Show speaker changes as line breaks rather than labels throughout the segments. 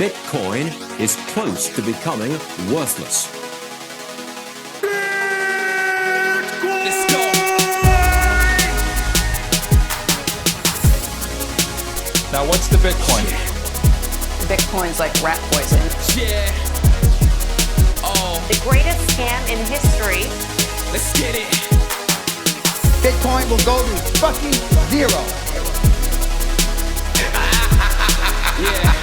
Bitcoin is close to becoming worthless.
Let's go. Now, what's the Bitcoin?
Bitcoin's like rat poison.
Yeah. Oh,
The greatest scam in history.
let's get it.
Bitcoin will go to fucking zero.
Yeah.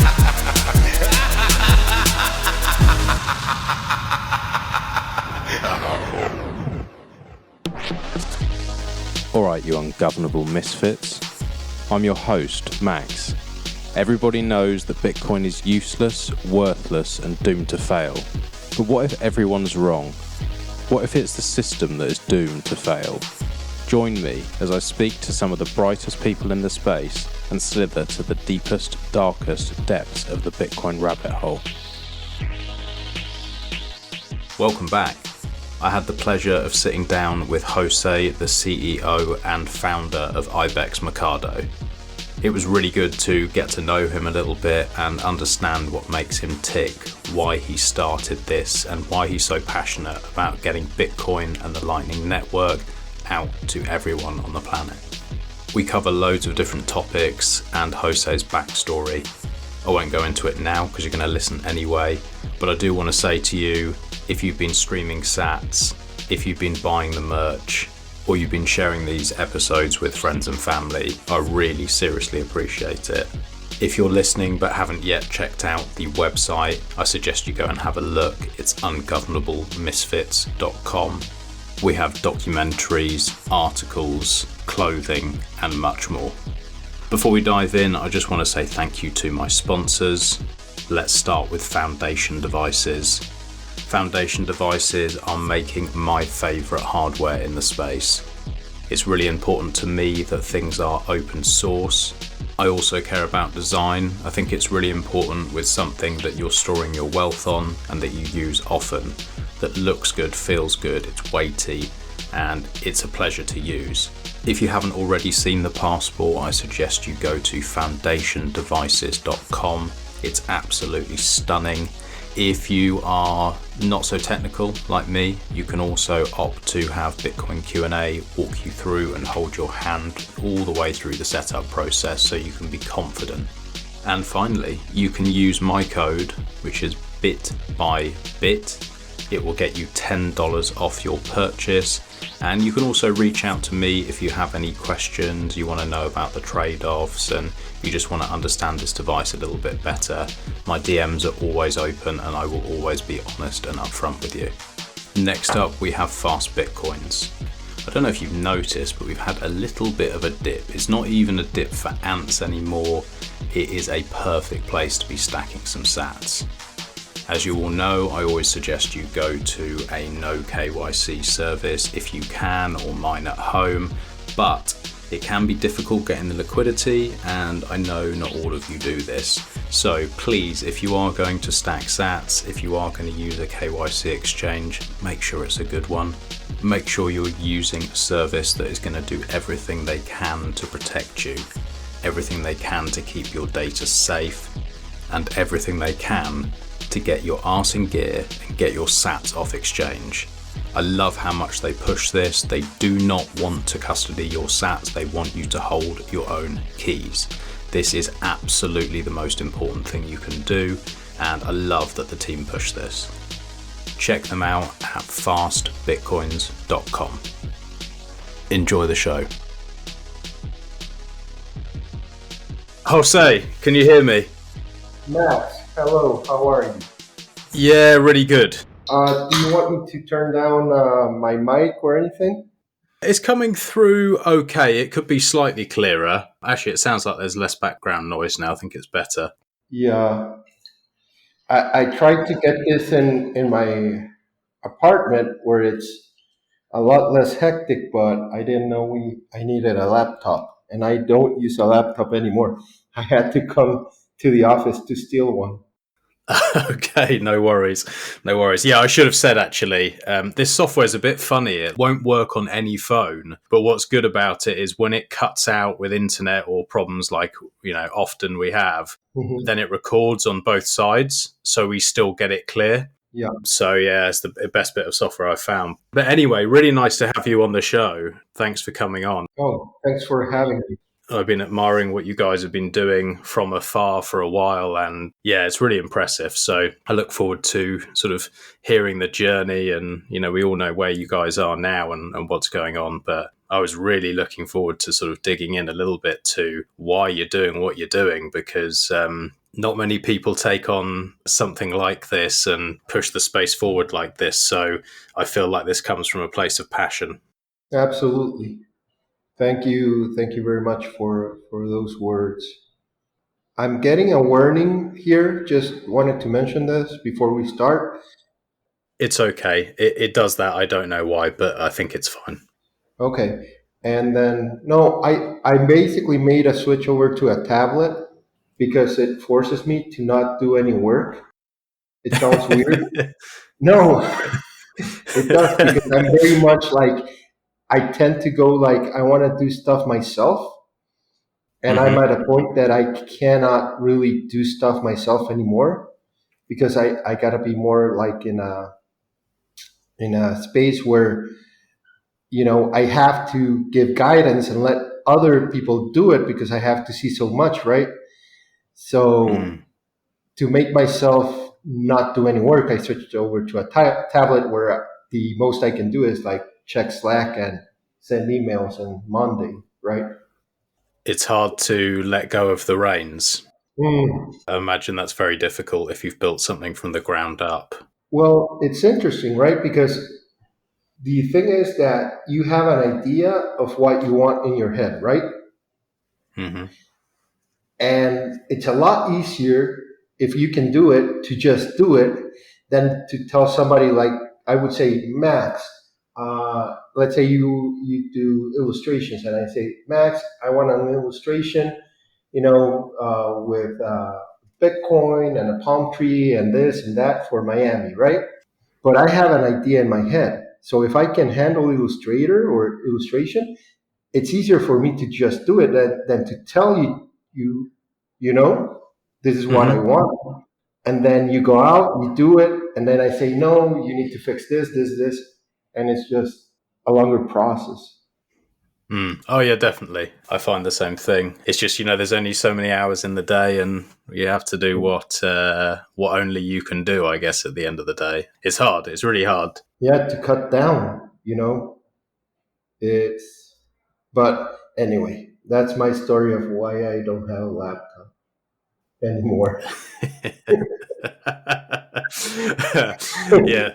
Alright, you ungovernable misfits. I'm your host, Max. Everybody knows that Bitcoin is useless, worthless, and doomed to fail. But what if everyone's wrong? What if it's the system that is doomed to fail? Join me as I speak to some of the brightest people in the space and slither to the deepest, darkest depths of the Bitcoin rabbit hole. Welcome back. I had the pleasure of sitting down with Jose, the CEO and founder of IBEX Mercado. It was really good to get to know him a little bit and understand what makes him tick, why he started this, and why he's so passionate about getting Bitcoin and the Lightning Network out to everyone on the planet. We cover loads of different topics and Jose's backstory. I won't go into it now because you're going to listen anyway, but I do want to say to you, if you've been streaming sats, if you've been buying the merch, or you've been sharing these episodes with friends and family, I really seriously appreciate it. If you're listening but haven't yet checked out the website, I suggest you go and have a look. It's ungovernablemisfits.com. We have documentaries, articles, clothing, and much more. Before we dive in, I just want to say thank you to my sponsors. Let's start with Foundation Devices. Foundation Devices are making my favourite hardware in the space. It's really important to me that things are open source. I also care about design. I think it's really important with something that you're storing your wealth on and that you use often, that looks good, feels good, it's weighty, and it's a pleasure to use. If you haven't already seen the passport, I suggest you go to foundationdevices.com. It's absolutely stunning. If you are not so technical like me, you can also opt to have Bitcoin Q&A walk you through and hold your hand all the way through the setup process so you can be confident. And finally, you can use my code, which is BIT. It will get you $10 off your purchase. And you can also reach out to me if you have any questions, you want to know about the trade-offs, and you just want to understand this device a little bit better. My DMs are always open and I will always be honest and upfront with you. Next up, we have Fast Bitcoins. I don't know if you've noticed, but we've had a little bit of a dip. It's not even a dip for ants anymore. It is a perfect place to be stacking some sats. As you all know, I always suggest you go to a no KYC service if you can, or mine at home, but it can be difficult getting the liquidity, and I know not all of you do this. So please, if you are going to stack sats, if you are going to use a KYC exchange, make sure it's a good one. Make sure you're using a service that is going to do everything they can to protect you, everything they can to keep your data safe, and everything they can to get your arse in gear and get your sats off exchange. I love how much they push this. They do not want to custody your sats. They want you to hold your own keys. This is absolutely the most important thing you can do, and I love that the team push this. Check them out at fastbitcoins.com. Enjoy the show. Jose, can you hear me?
Max, hello, how are you?
Yeah, really good.
Do you want me to turn down my mic or anything?
It's coming through okay. It could be slightly clearer. Actually, it sounds like there's less background noise now. I think it's better.
Yeah. I tried to get this in my apartment where it's a lot less hectic, but I didn't know I needed a laptop, and I don't use a laptop anymore. I had to come to the office to steal one.
Okay, no worries. No worries. Yeah, I should have said actually, this software is a bit funny. It won't work on any phone, but what's good about it is when it cuts out with internet or problems like, often we have,
Mhm.
then it records on both sides. So we still get it clear.
Yeah.
So yeah, it's the best bit of software I've found. But anyway, really nice to have you on the show. Thanks for coming on.
Oh, thanks for having me.
I've been admiring what you guys have been doing from afar for a while, and yeah, it's really impressive. So I look forward to sort of hearing the journey, and we all know where you guys are now and what's going on, but I was really looking forward to sort of digging in a little bit to why you're doing what you're doing, because not many people take on something like this and push the space forward like this. So I feel like this comes from a place of passion.
Absolutely. Thank you. Thank you very much for those words. I'm getting a warning here. Just wanted to mention this before we start.
It's okay. It does that. I don't know why, but I think it's fine.
Okay. And then, no, I basically made a switch over to a tablet because it forces me to not do any work. It sounds weird. No, it does because I'm very much like, I tend to go like, I want to do stuff myself. And I'm
Hmm.
at a point that I cannot really do stuff myself anymore because I got to be more like in a space where I have to give guidance and let other people do it because I have to see so much, right? So
Mm.
to make myself not do any work, I switched over to a tablet where the most I can do is like check Slack and send emails on Monday, right?
It's hard to let go of the reins.
Mm.
I imagine that's very difficult if you've built something from the ground up.
Well, it's interesting, right? Because the thing is that you have an idea of what you want in your head, right?
Hmm.
And it's a lot easier if you can do it to just do it than to tell somebody like, I would say, Max, let's say you do illustrations and I say, Max, I want an illustration, with Bitcoin and a palm tree and this and that for Miami, right? But I have an idea in my head. So if I can handle Illustrator or illustration, it's easier for me to just do it than to tell you, you know, this is what I
Hmm.
want. And then you go out, you do it, and then I say, no, you need to fix this. And it's just a longer process.
Mm. Oh yeah, definitely. I find the same thing. It's just there's only so many hours in the day, and you have to do what only you can do. I guess at the end of the day, it's hard. It's really hard.
Yeah, to cut down, it's, but anyway, that's my story of why I don't have a laptop anymore.
Yeah.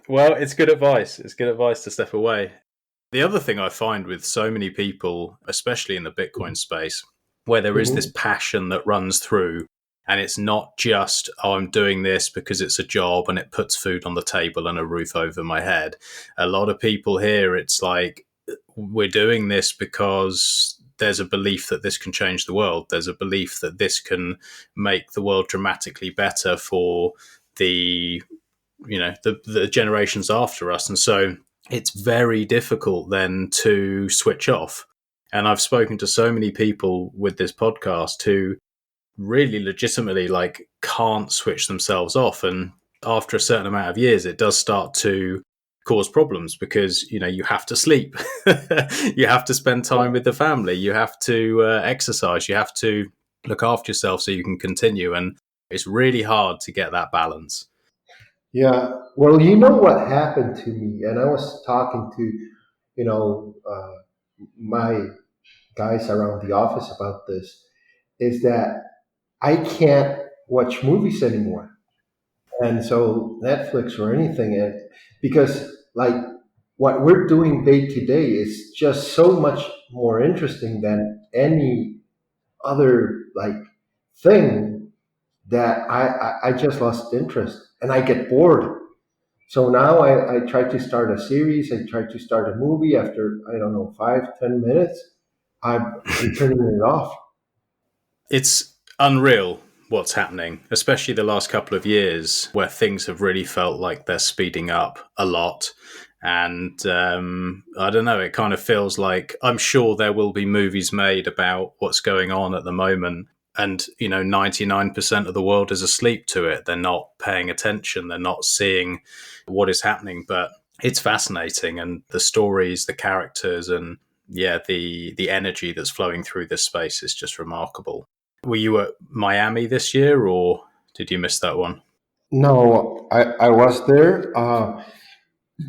Well, it's good advice. It's good advice to step away. The other thing I find with so many people, especially in the Bitcoin space, where there is this
Mhm.
passion that runs through, and it's not just, oh, I'm doing this because it's a job and it puts food on the table and a roof over my head. A lot of people here, it's like, we're doing this because there's a belief that this can change the world. There's a belief that this can make the world dramatically better for the the generations after us. And so it's very difficult then to switch off. And I've spoken to so many people with this podcast who really legitimately like can't switch themselves off. And after a certain amount of years, it does start to cause problems because you have to sleep, you have to spend time with the family, you have to exercise, you have to look after yourself so you can continue. And it's really hard to get that balance.
Yeah. Well, you know what happened to me, and I was talking to, my guys around the office about this, is that I can't watch movies anymore. And so Netflix or anything, and because like what we're doing day to day is just so much more interesting than any other like thing that I just lost interest and I get bored. So now I try to start a series. I try to start a movie after, I don't know, 5, 10 minutes. I'm turning it off.
It's unreal what's happening, especially the last couple of years where things have really felt like they're speeding up a lot. And I don't know, it kind of feels like I'm sure there will be movies made about what's going on at the moment. And, 99% of the world is asleep to it. They're not paying attention. They're not seeing what is happening. But it's fascinating. And the stories, the characters, and the energy that's flowing through this space is just remarkable. Were you at Miami this year, or did you miss that one?
No, I was there.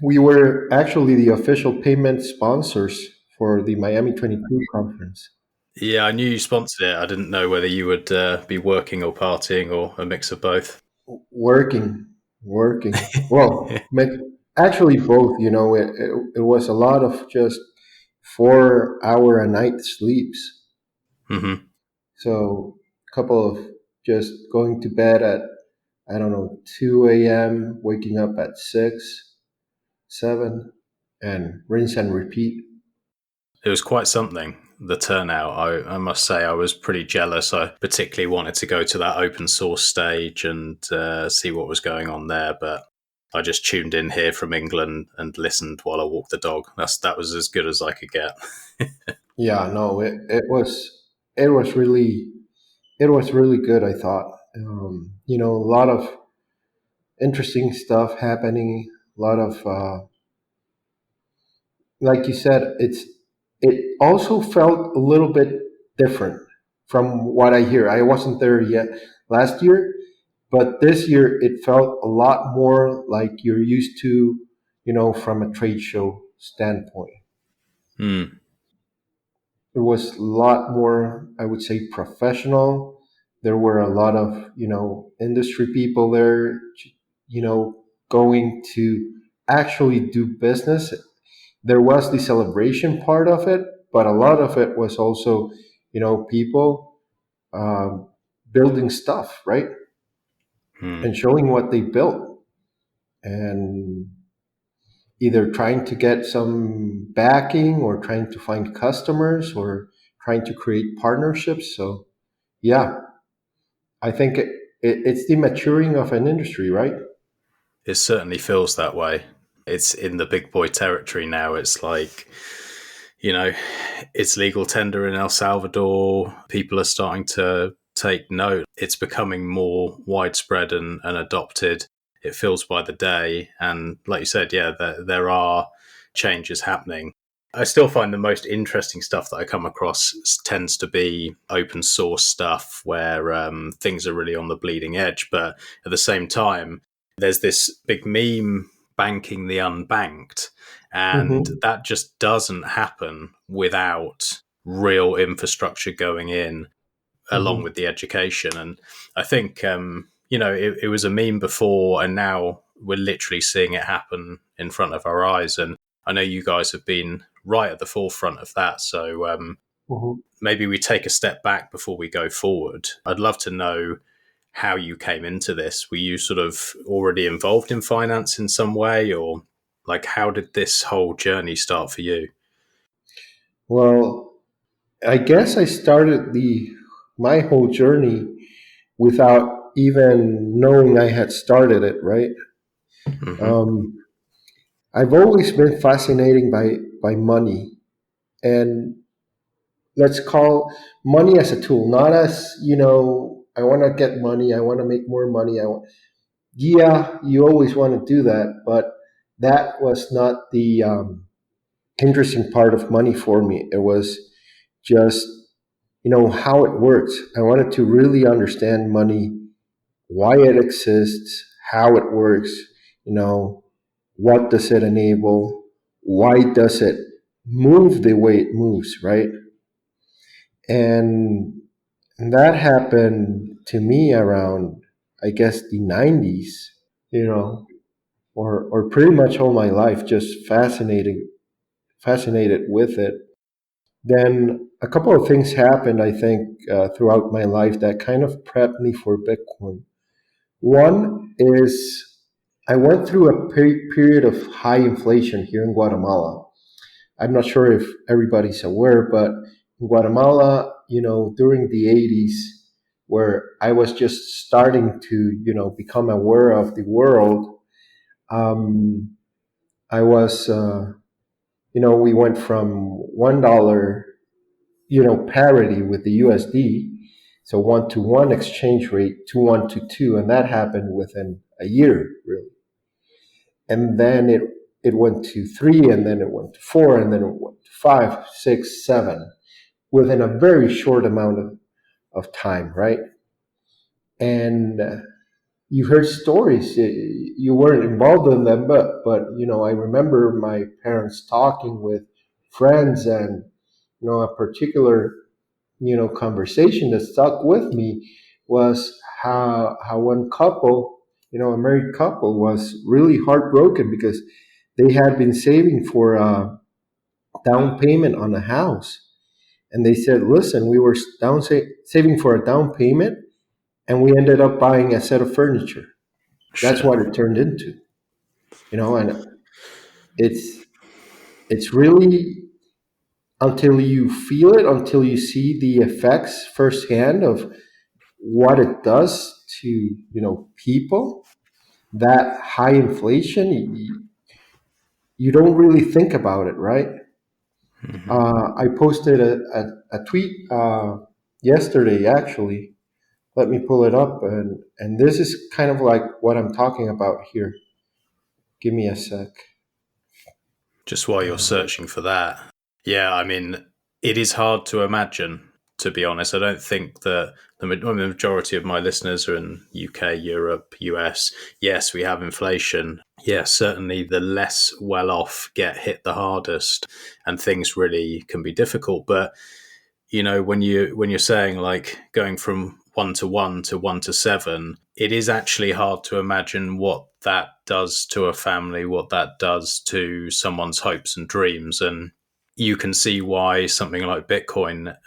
We were actually the official payment sponsors for the Miami 22 conference.
Yeah, I knew you sponsored it. I didn't know whether you would be working or partying or a mix of both.
Working. Well, actually both. It was a lot of just 4 hour a night sleeps.
Hmm.
So a couple of just going to bed at, I don't know, 2 a.m., waking up at 6, 7, and rinse and repeat.
It was quite something, the turnout. I must say, I was pretty jealous. I particularly wanted to go to that open source stage and see what was going on there, but I just tuned in here from England and listened while I walked the dog. That was as good as I could get.
Yeah, no, it was really good. I thought, a lot of interesting stuff happening. A lot of, like you said, it also felt a little bit different from what I hear. I wasn't there yet last year, but this year it felt a lot more like you're used to, from a trade show standpoint.
Hmm.
It was a lot more, I would say, professional. There were a lot of, industry people there, going to actually do business. There was the celebration part of it, but a lot of it was also, people um, building stuff, right?
Hmm.
And showing what they built, and either trying to get some backing or trying to find customers or trying to create partnerships. So, yeah, I think it's the maturing of an industry, right?
It certainly feels that way. It's in the big boy territory now. It's like, you know, it's legal tender in El Salvador. People are starting to take note. It's becoming more widespread and adopted. It feels by the day. And like you said, yeah, there are changes happening. I still find the most interesting stuff that I come across tends to be open source stuff where things are really on the bleeding edge. But at the same time, there's this big meme banking the unbanked. And
Hmm.
that just doesn't happen without real infrastructure going in along
Hmm.
with the education. And I think, it was a meme before, and now we're literally seeing it happen in front of our eyes. And I know you guys have been right at the forefront of that. So
Hmm.
maybe we take a step back before we go forward. I'd love to know how you came into this. Were you sort of already involved in finance in some way, or like how did this whole journey start for you?
Well, I guess I started the my whole journey without even knowing I had started it, right?
Hmm.
Um, I've always been fascinated by money, and let's call money as a tool, not as, I want to get money, I want to make more money. Yeah, you always want to do that, but that was not the interesting part of money for me. It was just, how it works. I wanted to really understand money, why it exists, how it works, what does it enable, why does it move the way it moves, right? And that happened to me around, I guess, the 90s, or pretty much all my life, just fascinated with it. Then a couple of things happened, I think, throughout my life that kind of prepped me for Bitcoin. One is I went through a period of high inflation here in Guatemala. I'm not sure if everybody's aware, but in Guatemala, during the 80s, where I was just starting to become aware of the world. I was, we went from $1, parity with the USD, so 1-to-1 exchange rate to 1-to-2, and that happened within a year, really. And then it went to 3, and then it went to 4, and then it went to 5, 6, 7, within a very short amount of time, right? And you heard stories. You weren't involved in them, but I remember my parents talking with friends, and a particular conversation that stuck with me was how one couple, a married couple, was really heartbroken because they had been saving for a down payment on a house, and they said, "Listen, we were saving for a down payment, and we ended up buying a set of furniture." That's
Shit.
what it turned into, and it's really, until you feel it, until you see the effects firsthand of what it does to people, that high inflation, you don't really think about it, right? I posted a tweet yesterday, actually. Let me pull it up, and this is kind of like what I'm talking about here. Give me a sec.
Just while you're searching for that, yeah, I mean, it is hard to imagine, to be honest. I don't think that the majority of my listeners are in UK, Europe, US. Yes, we have inflation. Yes, certainly the less well off get hit the hardest, and things really can be difficult. But when you're saying like going from 1-to-1 to 1-to-7, it is actually hard to imagine what that does to a family, what that does to someone's hopes and dreams. And you can see why something like Bitcoin,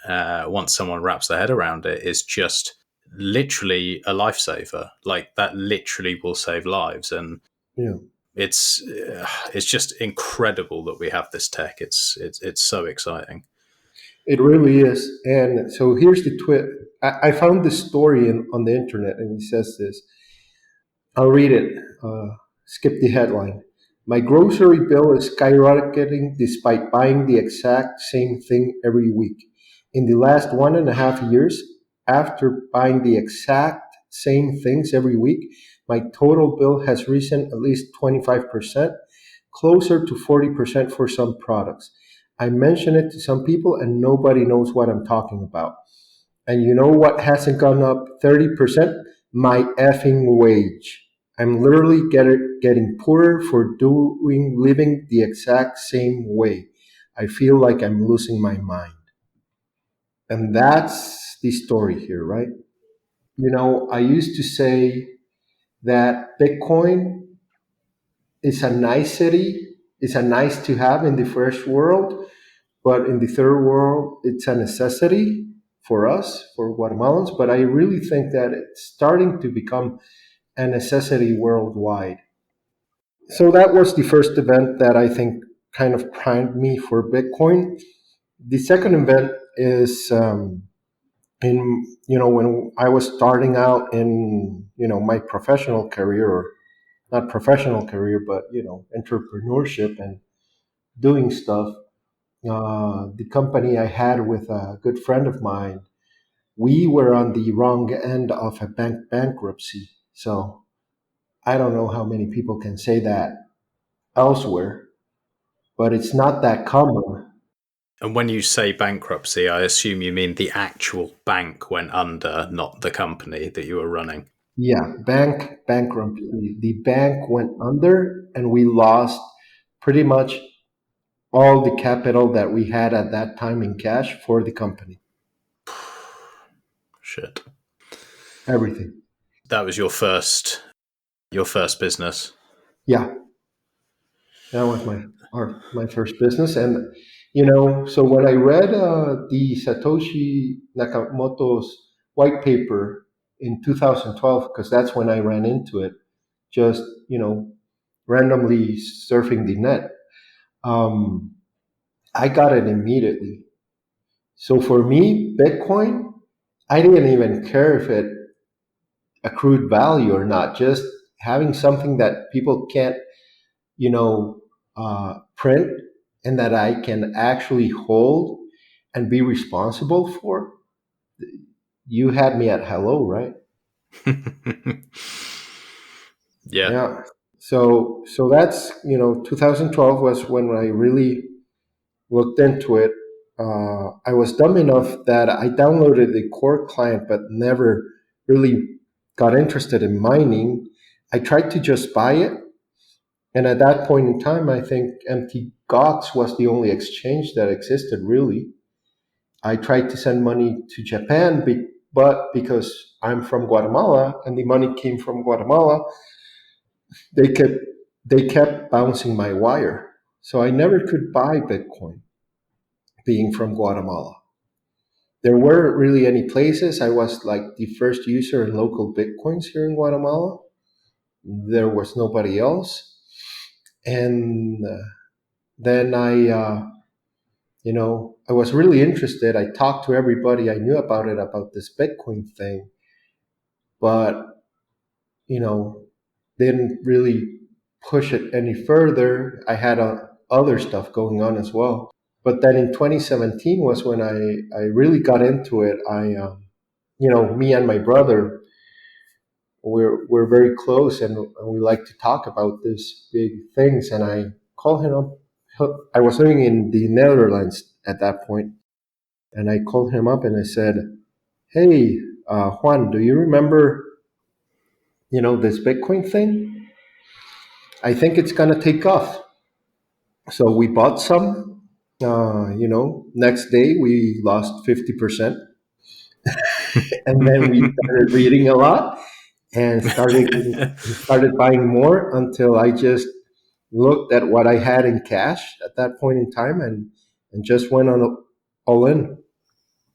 once someone wraps their head around it, is just literally a lifesaver. Like, that literally will save lives. And
Yeah.
it's just incredible that we have this tech. It's so exciting.
It really is. And so here's the twist. I found this story on the internet, and it says this. I'll read it. Skip the headline. My grocery bill is skyrocketing despite buying the exact same thing every week. In the last 1.5 years, after buying the exact same things every week, my total bill has risen at least 25%, closer to 40% for some products. I mention it to some people, and nobody knows what I'm talking about. And you know what hasn't gone up 30%? My effing wage. I'm literally getting poorer for living the exact same way. I feel like I'm losing my mind. And that's the story here, right? I used to say that Bitcoin is a nicety, is a nice to have in the first world, but in the third world, it's a necessity for us, for Guatemalans. But I really think that it's starting to become a necessity worldwide. So that was the first event that I think kind of primed me for Bitcoin. The second event is in when I was starting out in my professional career, or not professional career, but entrepreneurship and doing stuff. The company I had with a good friend of mine, we were on the wrong end of a bankruptcy. So I don't know how many people can say that elsewhere, but it's not that common.
And when you say bankruptcy, I assume you mean the actual bank went under, not the company that you were running.
Yeah, bankruptcy. The bank went under, and we lost pretty much all the capital that we had at that time in cash for the company.
Shit.
Everything.
That was your first business.
Yeah, that was my first business. And so when I read the Satoshi Nakamoto's white paper in 2012, because that's when I ran into it, just randomly surfing the net, I got it immediately. So for me, Bitcoin, I didn't even care if it accrued value or not. Just having something that people can't, you know, print and that I can actually hold and be responsible for. You had me at hello, right?
Yeah.
Yeah. So that's 2012 was when I really looked into it. I was dumb enough that I downloaded the core client, but never really got interested in mining. I tried to just buy it, and at that point in time, I think MT Gox was the only exchange that existed really. I tried to send money to Japan, but because I'm from Guatemala and the money came from Guatemala, they kept they kept bouncing my wire. So I never could buy Bitcoin being from Guatemala. There weren't really any places. I was like the first user in local Bitcoins here in Guatemala. There was nobody else. And then I was really interested. I talked to everybody I knew about it, about this Bitcoin thing, but, didn't really push it any further. I had other stuff going on as well. But then in 2017 was when I really got into it. Me and my brother, we're very close, and we like to talk about these big things. And I called him up. I was living in the Netherlands at that point, and I called him up and I said, "Hey, Juan, do you remember, this Bitcoin thing? I think it's gonna take off." So we bought some. Next day we lost 50%, and then we started reading a lot and started buying more until I just looked at what I had in cash at that point in time and just went on all in.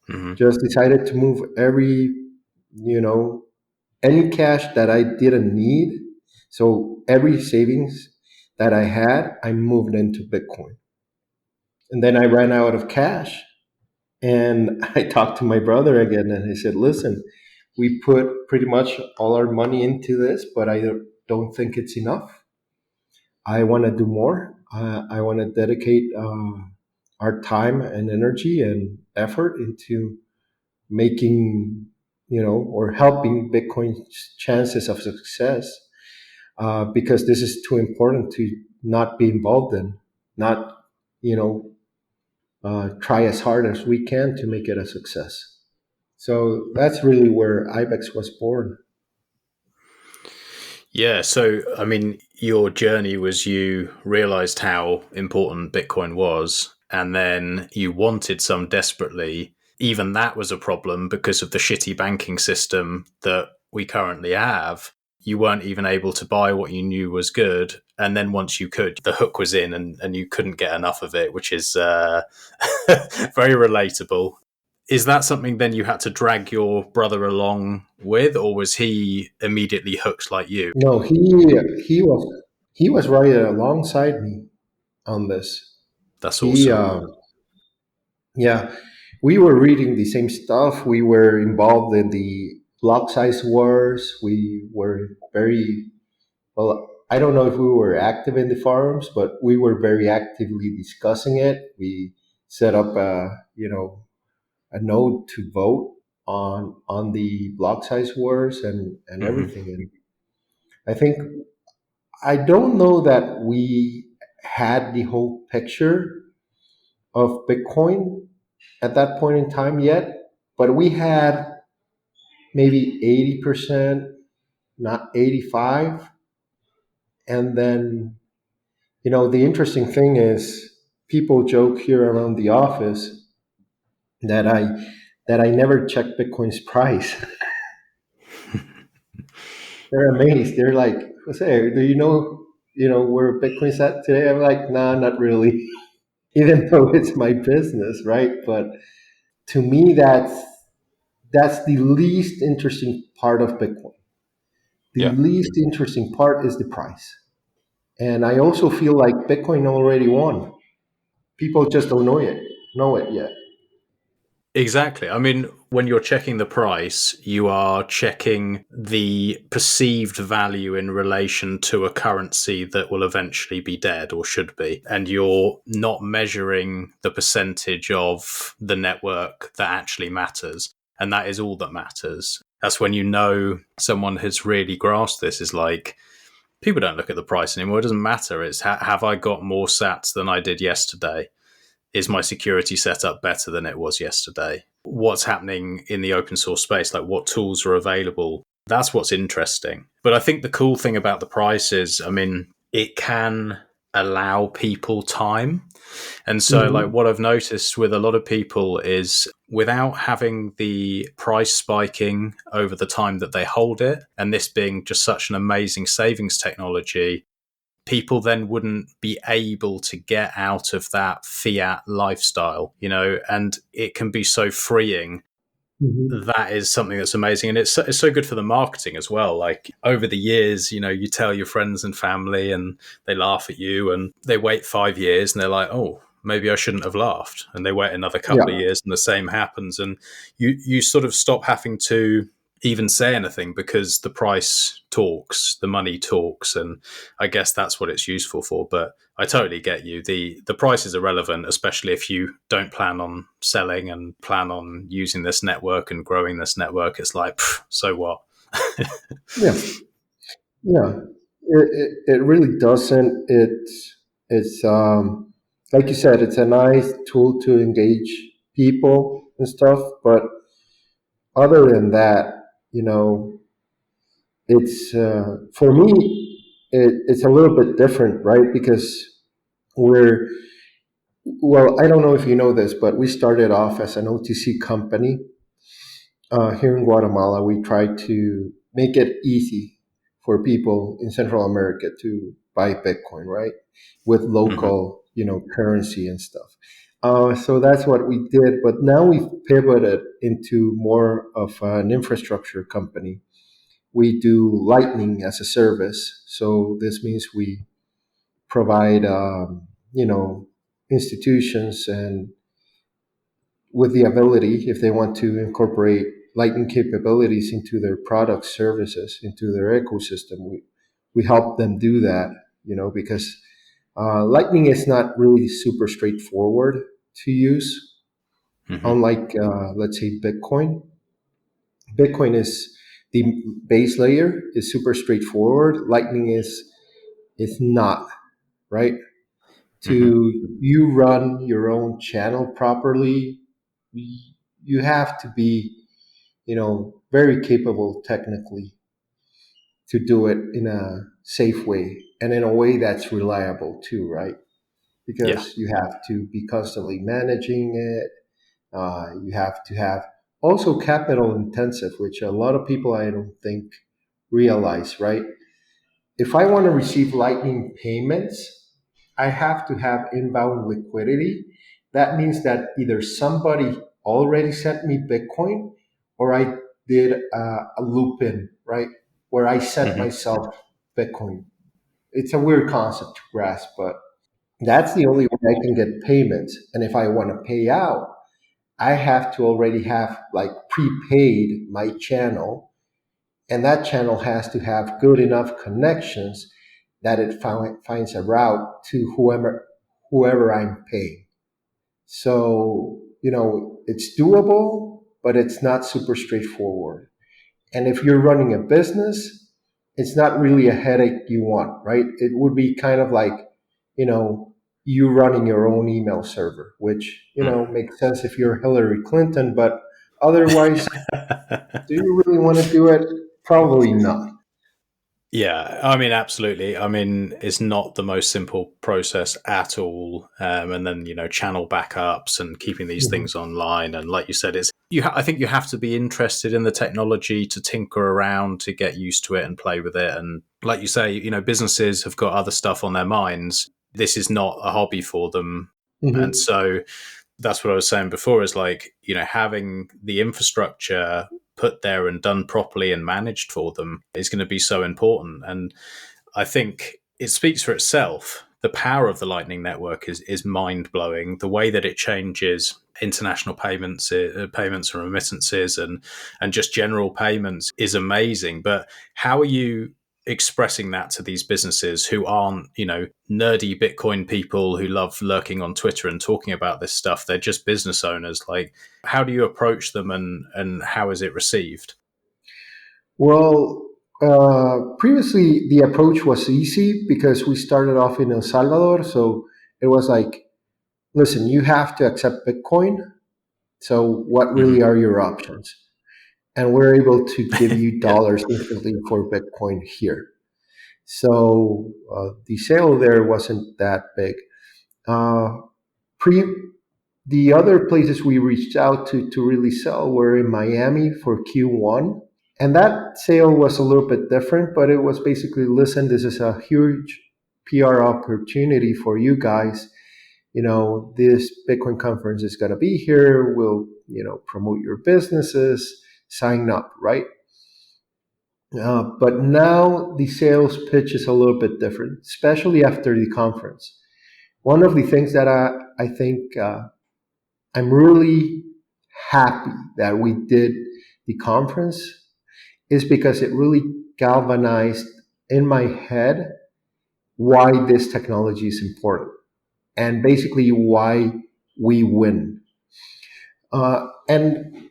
Mhm.
Just decided to move you know, any cash that I didn't need. So every savings that I had, I moved into Bitcoin. And then I ran out of cash. And I talked to my brother again and I said, listen, we put pretty much all our money into this, but I don't think it's enough. I want to do more. I want to dedicate our time and energy and effort into making, or helping Bitcoin's chances of success, because this is too important to not be involved in, not, try as hard as we can to make it a success. So that's really where IBEX was born.
Yeah. So, I mean, your journey was you realized how important Bitcoin was, and then you wanted some desperately. Even that was a problem because of the shitty banking system that we currently have. You weren't even able to buy what you knew was good. And then once you could, the hook was in and you couldn't get enough of it, which is very relatable. Is that something then you had to drag your brother along with, or was he immediately hooked like you?
No, he was right alongside me on this.
That's
He
awesome.
Yeah, we were reading the same stuff. We were involved in the block size wars. We were very well. I don't know if we were active in the forums, but we were very actively discussing it. We set up a node to vote on the block size wars and
Hmm.
everything. And I think I don't know that we had the whole picture of Bitcoin at that point in time yet, but we had maybe 80%, not 85. And then, the interesting thing is people joke here around the office that I never check Bitcoin's price. They're amazed. They're like, Jose, do where Bitcoin's at today? I'm like, nah, not really. Even though it's my business, right? But to me, that's the least interesting part of Bitcoin. The
Yeah.
least interesting part is the price. And I also feel like Bitcoin already won. People just don't know it yet.
Exactly. I mean, when you're checking the price, you are checking the perceived value in relation to a currency that will eventually be dead or should be. And you're not measuring the percentage of the network that actually matters. And that is all that matters. That's when you know someone has really grasped this, is like, people don't look at the price anymore. It doesn't matter. It's have I got more sats than I did yesterday? Is my security setup better than it was yesterday? What's happening in the open source space? Like, what tools are available? That's what's interesting. But I think the cool thing about the price is, I mean, it can allow people time. And so, like, what I've noticed with a lot of people is, without having the price spiking over the time that they hold it, and this being just such an amazing savings technology, people then wouldn't be able to get out of that fiat lifestyle, and it can be so freeing. That is something that's amazing. And it's so good for the marketing as well. Like, over the years, you tell your friends and family and they laugh at you, and they wait 5 years and they're like, oh, maybe I shouldn't have laughed. And they wait another couple of years and the same happens. And you sort of stop having to even say anything, because the price talks, the money talks. And I guess that's what it's useful for. But I totally get you. The price is irrelevant, especially if you don't plan on selling and plan on using this network and growing this network. It's like, so what?
Yeah, yeah. It really doesn't. It's like you said, it's a nice tool to engage people and stuff. But other than that, it's for me, it's a little bit different, right? Because we're well, I don't know if you know this, but we started off as an OTC company here in Guatemala. We tried to make it easy for people in Central America to buy Bitcoin, right? With local, currency and stuff. So that's what we did. But now we've pivoted into more of an infrastructure company. We do Lightning as a service. So this means we provide, institutions and with the ability, if they want to incorporate Lightning capabilities into their product services, into their ecosystem, we help them do that, because Lightning is not really super straightforward to use, unlike, let's say, Bitcoin. Bitcoin is the base layer is super straightforward. Lightning is not, right? To you run your own channel properly, you have to be, very capable technically to do it in a safe way and in a way that's reliable too, right?
Yeah.
Because you have to be constantly managing it. You have to have also capital intensive, which a lot of people I don't think realize, right? If I want to receive Lightning payments, I have to have inbound liquidity. That means that either somebody already sent me Bitcoin or I did a loop in, right? Where I sent myself Bitcoin. It's a weird concept to grasp, but that's the only way I can get payments. And if I want to pay out, I have to already have like prepaid my channel, and that channel has to have good enough connections that it finds a route to whoever I'm paying. So, it's doable, but it's not super straightforward. And if you're running a business, it's not really a headache you want, right? It would be kind of like, you running your own email server, which, makes sense if you're Hillary Clinton, but otherwise, do you really want to do it? Probably not.
Yeah, I mean, absolutely. I mean, it's not the most simple process at all. And then, channel backups and keeping these things online. And like you said, I think you have to be interested in the technology to tinker around, to get used to it and play with it. And like you say, businesses have got other stuff on their minds. This is not a hobby for them. And so that's what I was saying before, is like, having the infrastructure put there and done properly and managed for them is going to be so important. And I think it speaks for itself, the power of the Lightning Network is mind blowing. The way that it changes international payments and remittances and just general payments is amazing. But how are you expressing that to these businesses who aren't, nerdy Bitcoin people who love lurking on Twitter and talking about this stuff? They're just business owners. Like, how do you approach them and how is it received?
Well, previously the approach was easy because we started off in El Salvador. So it was like, listen, you have to accept Bitcoin. So what really are your options? And we're able to give you dollars instantly for Bitcoin here. So the sale there wasn't that big. The other places we reached out to really sell were in Miami for Q1. And that sale was a little bit different, but it was basically, listen, this is a huge PR opportunity for you guys. This Bitcoin conference is going to be here. We'll, promote your businesses, sign up, right? But now the sales pitch is a little bit different, especially after the conference. One of the things that I think I'm really happy that we did the conference is because it really galvanized in my head why this technology is important and basically why we win. And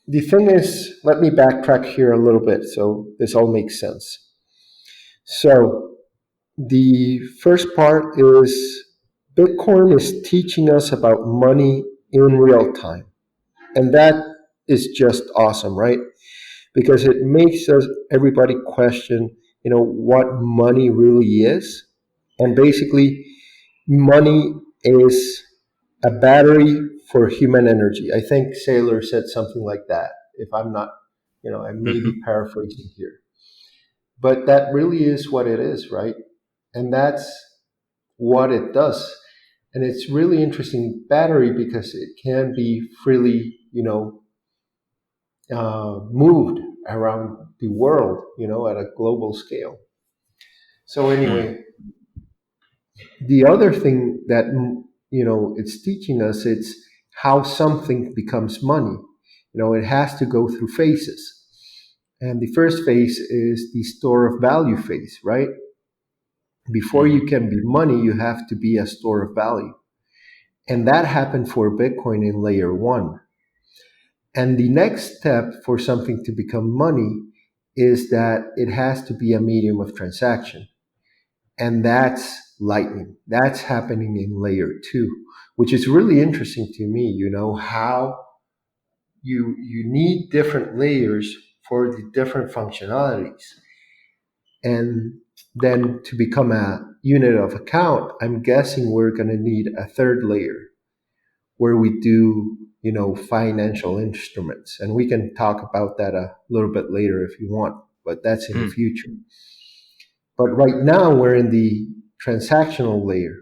the thing is, let me backtrack here a little bit so this all makes sense. So the first part is Bitcoin is teaching us about money in real time. And that is just awesome, right? Because it makes everybody question, what money really is. And basically, money is a battery for human energy. I think Saylor said something like that. If I'm not, I may be paraphrasing here. But that really is what it is, right? And that's what it does. And it's really interesting battery because it can be freely, moved around the world, at a global scale. So anyway, the other thing that, it's teaching us, it's how something becomes money. It has to go through phases. And the first phase is the store of value phase, right? Before you can be money, you have to be a store of value. And that happened for Bitcoin in layer 1. And the next step for something to become money is that it has to be a medium of transaction. And that's Lightning. That's happening in layer 2, which is really interesting to me, how you need different layers for the different functionalities. And then to become a unit of account, I'm guessing we're going to need a third layer where we do, financial instruments. And we can talk about that a little bit later if you want, but that's in the future. But right now we're in the transactional layer.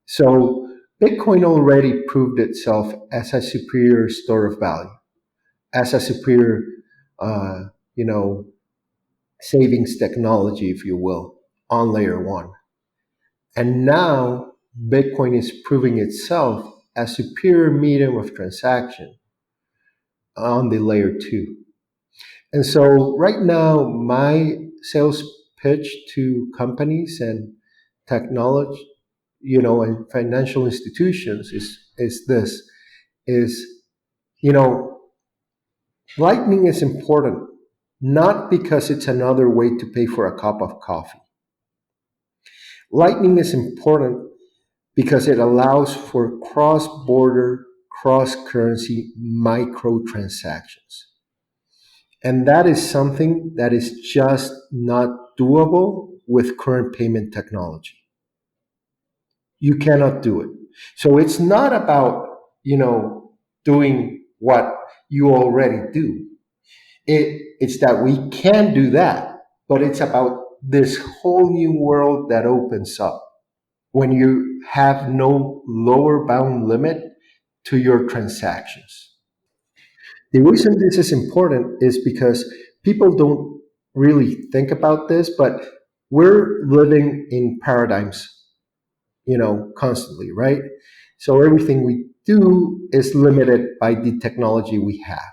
So Bitcoin already proved itself as a superior store of value, as a superior, savings technology, if you will, on layer 1. And now Bitcoin is proving itself as superior medium of transaction on the layer 2. And so right now, my sales pitch to companies and technology, and financial institutions is this, Lightning is important, not because it's another way to pay for a cup of coffee. Lightning is important because it allows for cross-border, cross-currency microtransactions. And that is something that is just not doable with current payment technology. You cannot do it. So it's not about, doing what you already do. It's that we can do that, but it's about this whole new world that opens up when you have no lower bound limit to your transactions. The reason this is important is because people don't really think about this, but we're living in paradigms constantly, right? So everything we do is limited by the technology we have.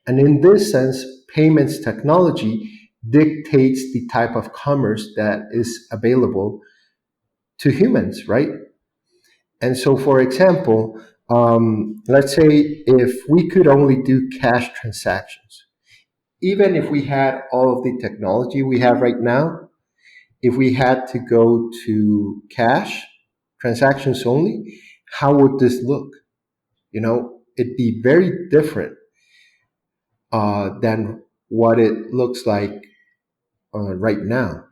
And in this sense, payments technology dictates the type of commerce that is available to humans, right? And so, for example, let's say if we could only do cash transactions, even if we had all of the technology we have right now, if we had to go to cash transactions only, how would this look? It'd be very different than what it looks like right now,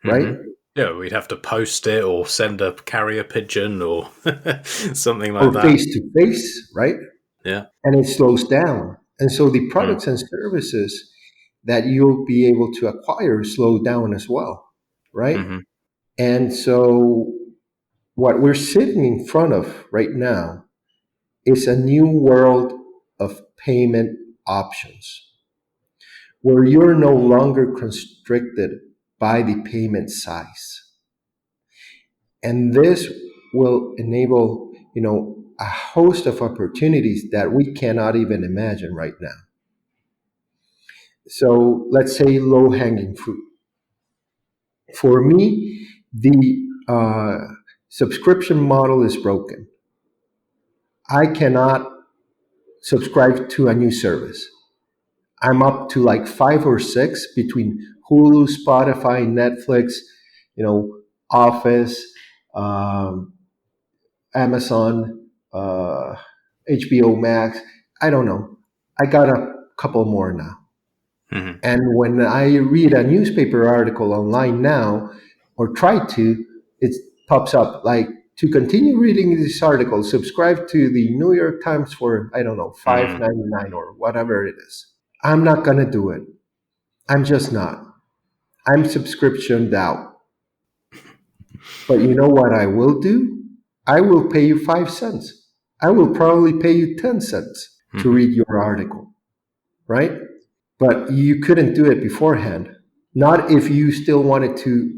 right?
Yeah, we'd have to post it or send a carrier pigeon or something like
Or
that.
face to face, right?
Yeah.
And it slows down. And so the products and services that you'll be able to acquire slow down as well, right? And so what we're sitting in front of right now is a new world of payment options where you're no longer constricted by the payment size. And this will enable, a host of opportunities that we cannot even imagine right now. So let's say low hanging fruit. For me, the subscription model is broken. I cannot subscribe to a new service. I'm up to like 5 or 6 between Hulu, Spotify, Netflix, Office, Amazon, HBO Max. I don't know. I got a couple more now. And when I read a newspaper article online now, or try to, it pops up like, to continue reading this article, subscribe to the New York Times for, I don't know, $5.99 or whatever it is. I'm not going to do it. I'm just not. I'm subscriptioned out. But you know what I will do? I will pay you 5 cents. I will probably pay you 10 cents to read your article, right? But you couldn't do it beforehand. Not if you still wanted to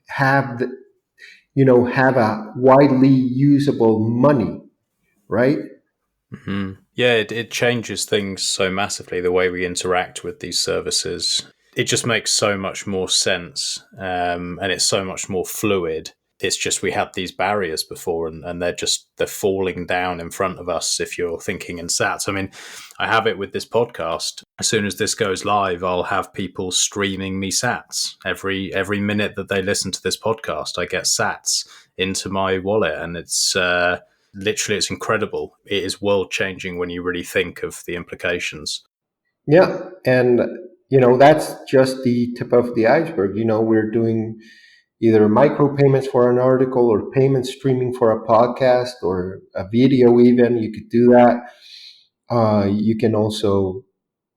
have have a widely usable money, right?
Yeah, it changes things so massively, the way we interact with these services. It just makes so much more sense, and it's so much more fluid. It's just we had these barriers before, and they're falling down in front of us if you're thinking in sats. I mean, I have it with this podcast. As soon as this goes live, I'll have people streaming me sats. Every minute that they listen to this podcast, I get sats into my wallet, and it's literally, it's incredible. It is world changing when you really think of the implications.
Yeah, and that's just the tip of the iceberg. We're doing either micropayments for an article or payment streaming for a podcast or a video. Even you could do that. You can also,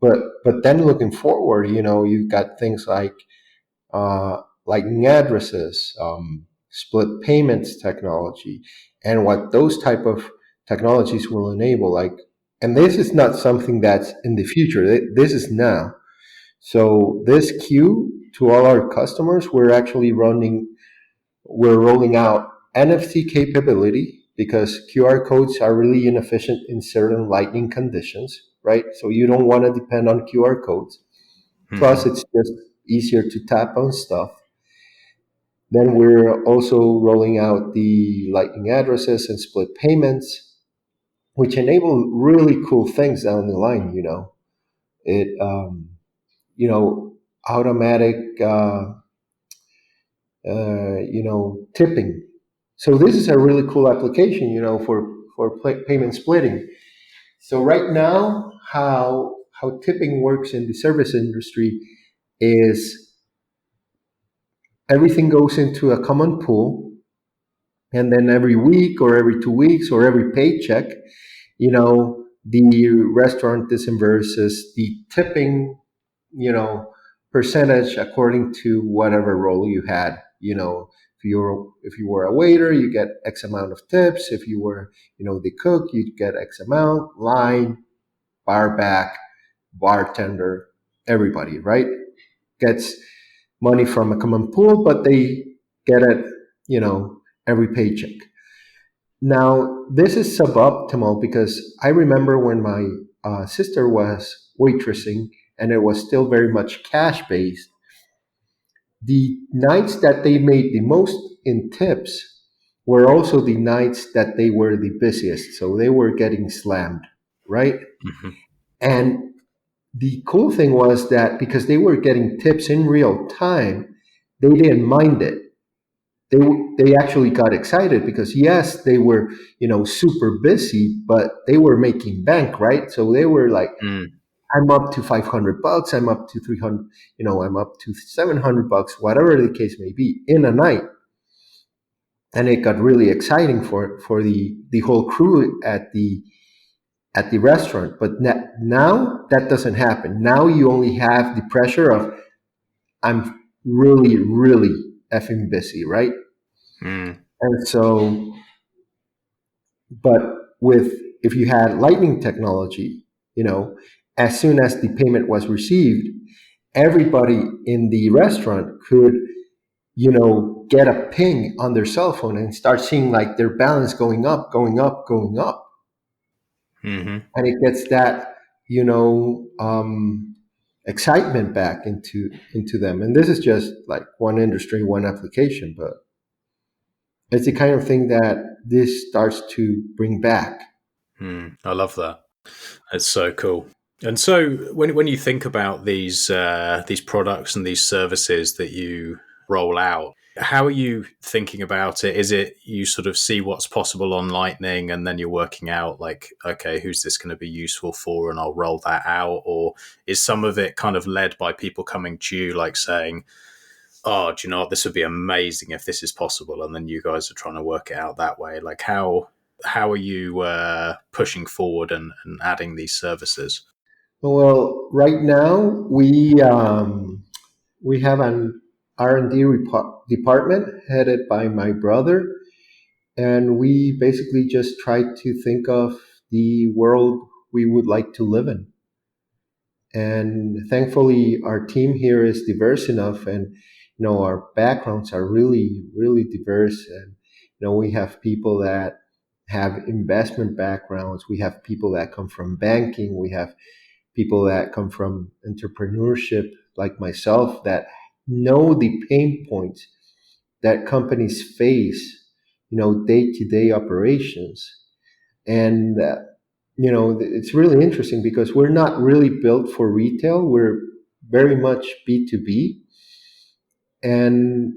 but then looking forward, you've got things like lightning addresses, split payments technology, and what those type of technologies will enable. And this is not something that's in the future. This is now. So this queue, to all our customers, we're rolling out NFC capability because QR codes are really inefficient in certain lightning conditions, right? So you don't want to depend on QR codes. Plus, it's just easier to tap on stuff. Then we're also rolling out the lightning addresses and split payments, which enable really cool things down the line. It automatic tipping. So this is a really cool application, for payment splitting. So right now, how tipping works in the service industry is everything goes into a common pool, and then every week or every 2 weeks or every paycheck, the restaurant disinverses the tipping, percentage according to whatever role you had. If you were a waiter, you get X amount of tips. If you were, the cook, you get X amount. Line, bar back, bartender, everybody, right, gets money from a common pool, but they get it, every paycheck. Now, this is suboptimal because I remember when my sister was waitressing and it was still very much cash based, the nights that they made the most in tips were also the nights that they were the busiest. So they were getting slammed, right?
Mm-hmm.
And the cool thing was that because they were getting tips in real time, they didn't mind it. They actually got excited because yes, they were super busy, but they were making bank, right? So they were like, I'm up to $500, I'm up to 300, I'm up to $700, whatever the case may be, in a night. And it got really exciting for the whole crew at the restaurant. But now that doesn't happen. Now you only have the pressure of I'm really, really effing busy, right? And so, but if you had lightning technology, as soon as the payment was received, everybody in the restaurant could, get a ping on their cell phone and start seeing like their balance going up, going up, going up.
Mm-hmm.
And it gets that, excitement back into them. And this is just like one industry, one application, but it's the kind of thing that this starts to bring back.
I love that. It's so cool. And so when you think about these products and these services that you roll out, how are you thinking about it? Is it you sort of see what's possible on Lightning and then you're working out like, okay, who's this going to be useful for and I'll roll that out? Or is some of it kind of led by people coming to you like saying, oh, do you know what, this would be amazing if this is possible, and then you guys are trying to work it out that way? Like how are you pushing forward and adding these services?
Well, right now we have an R&D department headed by my brother, and we basically just try to think of the world we would like to live in. And thankfully, our team here is diverse enough, and our backgrounds are really, really diverse. And we have people that have investment backgrounds. We have people that come from banking. We have people that come from entrepreneurship, like myself, that know the pain points that companies face, day-to-day operations. And it's really interesting because we're not really built for retail. We're very much B2B. And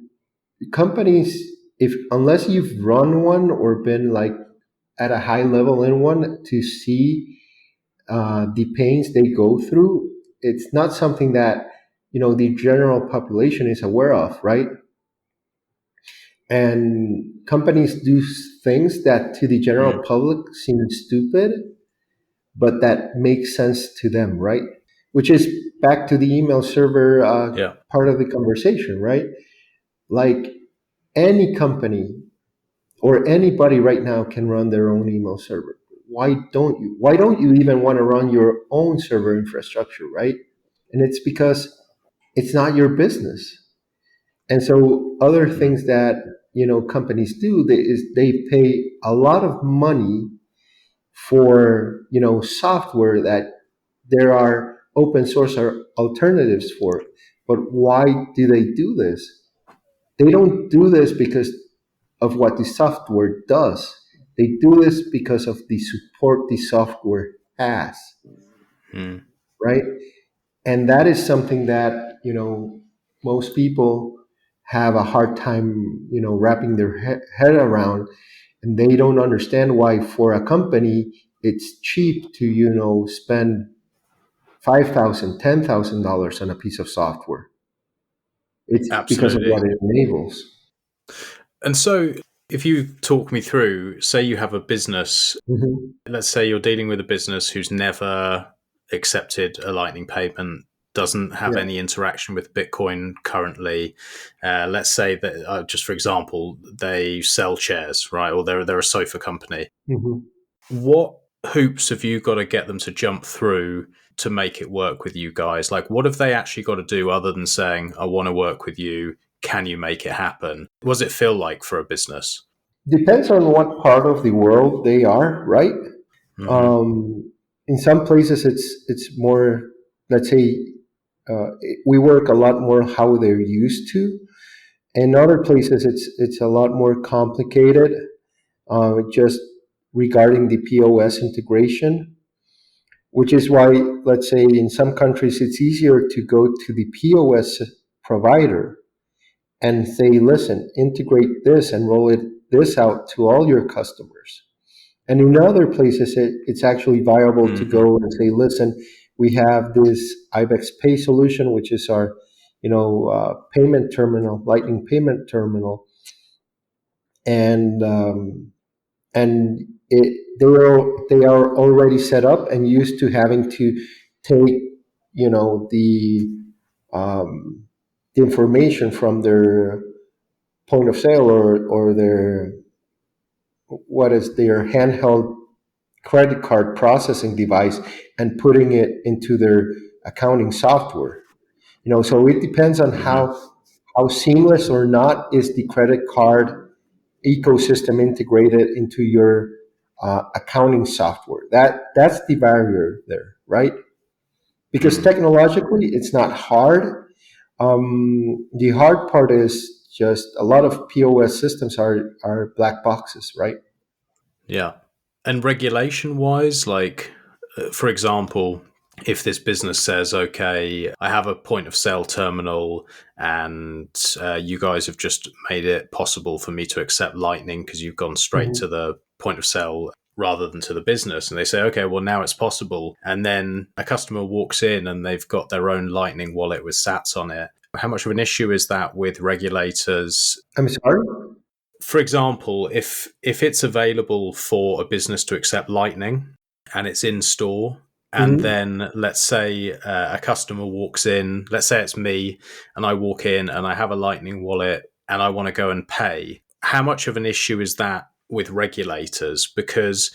companies, if unless you've run one or been like at a high level in one to see the pains they go through, it's not something that the general population is aware of, right? And companies do things that to the general public seem stupid, but that makes sense to them, right? Which is back to the email server part of the conversation, right? Like any company or anybody right now can run their own email server. Why don't you? Why don't you even want to run your own server infrastructure, right? And it's because it's not your business. And so other things that companies do is they pay a lot of money for software that there are open source alternatives for. But why do they do this? They don't do this because of what the software does. They do this because of the support the software has, right? And that is something that most people have a hard time wrapping their head around, and they don't understand why for a company it's cheap to spend $5,000, $10,000 on a piece of software. It's because of what it enables.
And so if you talk me through, say you have a business, let's say you're dealing with a business who's never accepted a Lightning payment, doesn't have any interaction with Bitcoin currently. Let's say that, just for example, they sell chairs, right? Or they're a sofa company. What hoops have you got to get them to jump through to make it work with you guys? Like, what have they actually got to do other than saying, I want to work with you? Can you make it happen? What does it feel like for a business?
Depends on what part of the world they are, right? In some places, it's more. Let's say we work a lot more how they're used to. In other places, it's a lot more complicated. Just regarding the POS integration, which is why, let's say, in some countries, it's easier to go to the POS provider and say, listen, integrate this and roll this out to all your customers. And in other places, it's actually viable to go and say, listen, we have this IBEX Pay solution, which is our, payment terminal, Lightning payment terminal, and they are already set up and used to having to take, the information from their point of sale or their handheld credit card processing device and putting it into their accounting software. So it depends on how seamless or not is the credit card ecosystem integrated into your accounting software. That's the barrier there, right? Because technologically it's not hard. The hard part is just a lot of POS systems are black boxes, right?
Yeah. And regulation wise, like, for example, if this business says, okay, I have a point of sale terminal and you guys have just made it possible for me to accept Lightning because you've gone straight to the point of sale rather than to the business. And they say, okay, well, now it's possible. And then a customer walks in and they've got their own Lightning wallet with sats on it. How much of an issue is that with regulators?
I'm sorry?
For example, if it's available for a business to accept Lightning and it's in store, and then let's say a customer walks in, let's say it's me, and I walk in and I have a Lightning wallet and I want to go and pay, how much of an issue is that with regulators? Because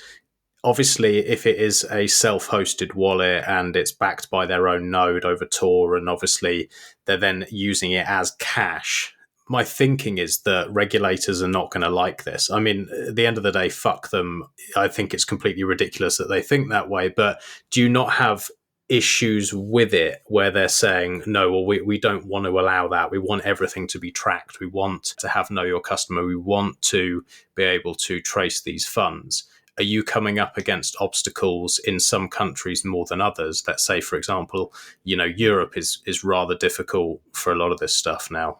obviously, if it is a self-hosted wallet and it's backed by their own node over Tor, and obviously they're then using it as cash, my thinking is that regulators are not going to like this. I mean, at the end of the day, fuck them. I think it's completely ridiculous that they think that way. But do you not have issues with it where they're saying, no, well, we don't want to allow that. We want everything to be tracked. We want to have know your customer. We want to be able to trace these funds. Are you coming up against obstacles in some countries more than others? Let's say, for example, Europe is rather difficult for a lot of this stuff now.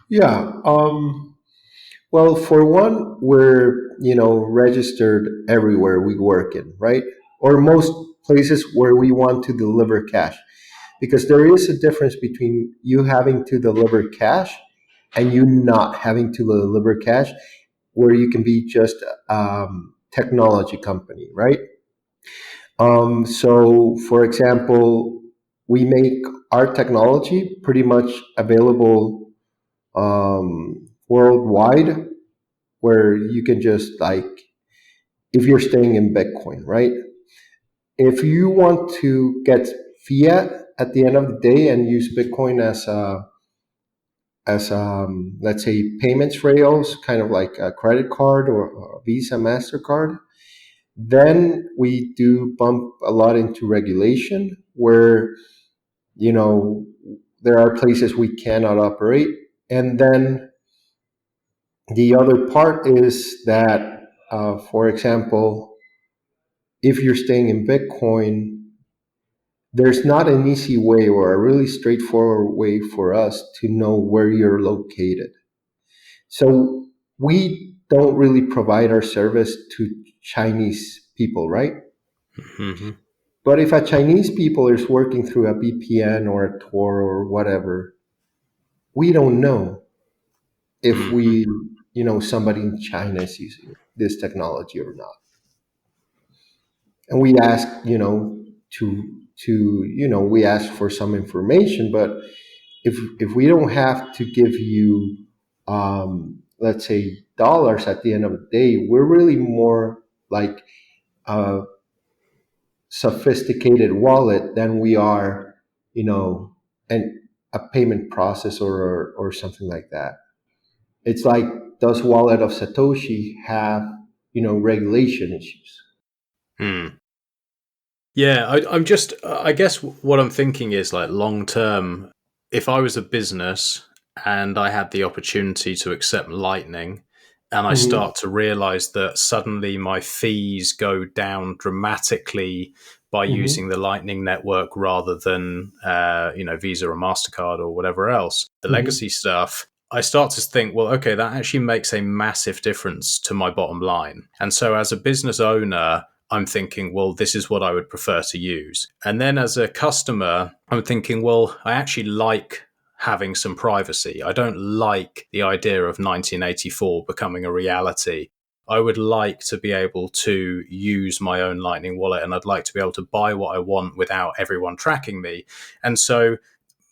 Yeah. Well, for one, we're registered everywhere we work in, right? Or most places where we want to deliver cash, because there is a difference between you having to deliver cash and you not having to deliver cash, where you can be just technology company, right? So, for example, we make our technology pretty much available worldwide, where you can just if you're staying in Bitcoin, right? If you want to get fiat at the end of the day and use Bitcoin as let's say payments rails, kind of like a credit card or a Visa, MasterCard, then we do bump a lot into regulation where there are places we cannot operate. And then the other part is that, for example, if you're staying in Bitcoin, there's not an easy way or a really straightforward way for us to know where you're located. So we don't really provide our service to Chinese people, right?
Mm-hmm.
But if a Chinese people is working through a VPN or a Tor or whatever, we don't know if somebody in China is using this technology or not. And we ask, we ask for some information, but if we don't have to give you, let's say, dollars at the end of the day, we're really more like a sophisticated wallet than we are, and a payment processor or something like that. It's like does Wallet of Satoshi have, regulation issues?
Yeah, I guess what I'm thinking is like long term, if I was a business and I had the opportunity to accept Lightning and I
Mm-hmm.
start to realize that suddenly my fees go down dramatically by
Mm-hmm.
using the Lightning network rather than, Visa or MasterCard or whatever else, the
Mm-hmm.
legacy stuff, I start to think, well, okay, that actually makes a massive difference to my bottom line. And so as a business owner, I'm thinking, well, this is what I would prefer to use. And then as a customer, I'm thinking, well, I actually like having some privacy. I don't like the idea of 1984 becoming a reality. I would like to be able to use my own Lightning wallet, and I'd like to be able to buy what I want without everyone tracking me. And so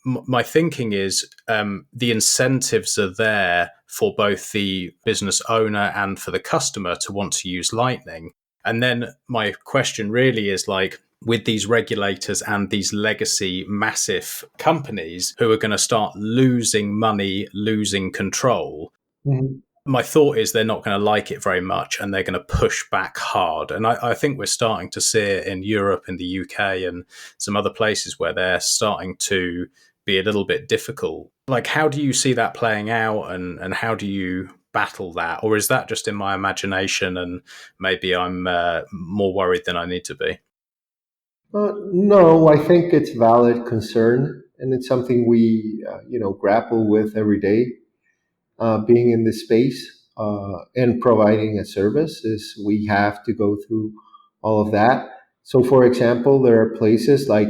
my thinking is the incentives are there for both the business owner and for the customer to want to use Lightning. And then my question really is like, with these regulators and these legacy massive companies who are going to start losing money, losing control,
Mm-hmm.
my thought is they're not going to like it very much and they're going to push back hard. And I think we're starting to see it in Europe, in the UK, and some other places where they're starting to be a little bit difficult. Like, how do you see that playing out, and how do you battle that? Or is that just in my imagination and maybe I'm more worried than I need to be?
No, I think it's valid concern, and it's something we, grapple with every day. Being in this space and providing a service is we have to go through all of that. So, for example, there are places like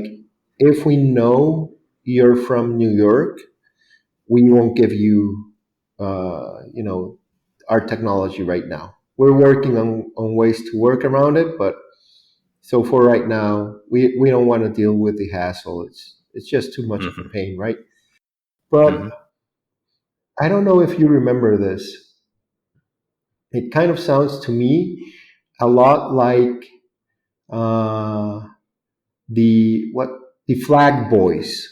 if we know you're from New York, we won't give you, our technology right now. We're working on ways to work around it, but so for right now, we don't want to deal with the hassle. It's just too much of a
Mm-hmm.
pain, right? But
Mm-hmm.
I don't know if you remember this. It kind of sounds to me a lot like uh, what the Flag Boys.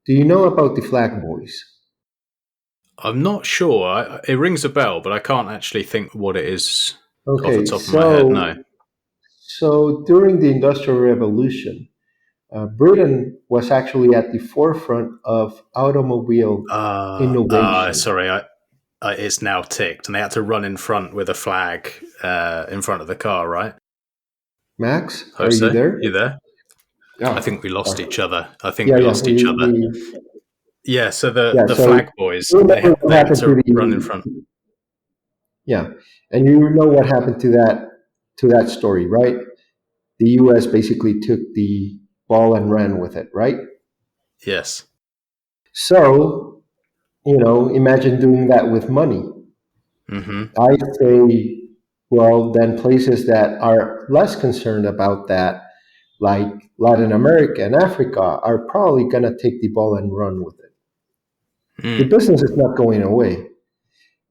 Do you know about the Flag Boys?
I'm not sure. It rings a bell, but I can't actually think what it is off the
Okay,
top of my head. No.
so during the Industrial Revolution, Britain was actually at the forefront of automobile innovation.
Sorry, it's now ticked, and they had to run in front with a flag in front of the car, right?
Max, are you
Jose,
there?
you there? I
Yeah,
think we lost
sorry.
each other. I think
Yeah,
we
yeah.
lost each other.
We
Yeah, so
yeah.
the
So
flag boys,
you remember what
they had
happened to
to run in
the
front.
yeah, and you know what happened to that story, right? The U.S. basically took the ball and ran with it, right?
Yes.
So imagine doing that with money.
Mm-hmm.
I say, well, then places that are less concerned about that, like Latin America and Africa, are probably going to take the ball and run with it. The
Mm.
business is not going away.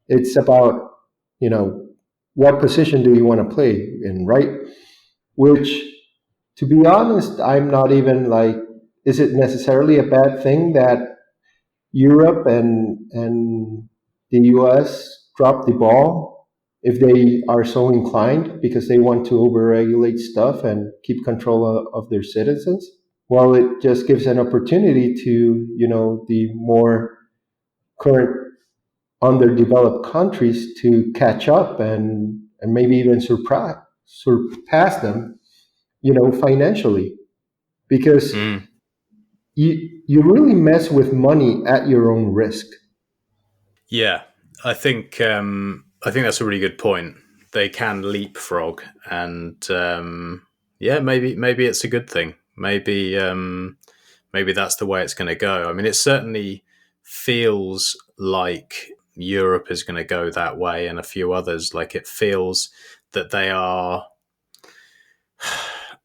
It's about, what position do you want to play in, right? Which, to be honest, I'm not even like, is it necessarily a bad thing that Europe and the US drop the ball if they are so inclined because they want to overregulate stuff and keep control of their citizens? Well, it just gives an opportunity to, the more current underdeveloped countries to catch up and maybe even surpass them, financially. Because
Mm.
you really mess with money at your own risk.
Yeah, I think that's a really good point. They can leapfrog, and yeah, maybe it's a good thing. Maybe that's the way it's going to go. I mean, it certainly feels like Europe is going to go that way, and a few others. Like it feels that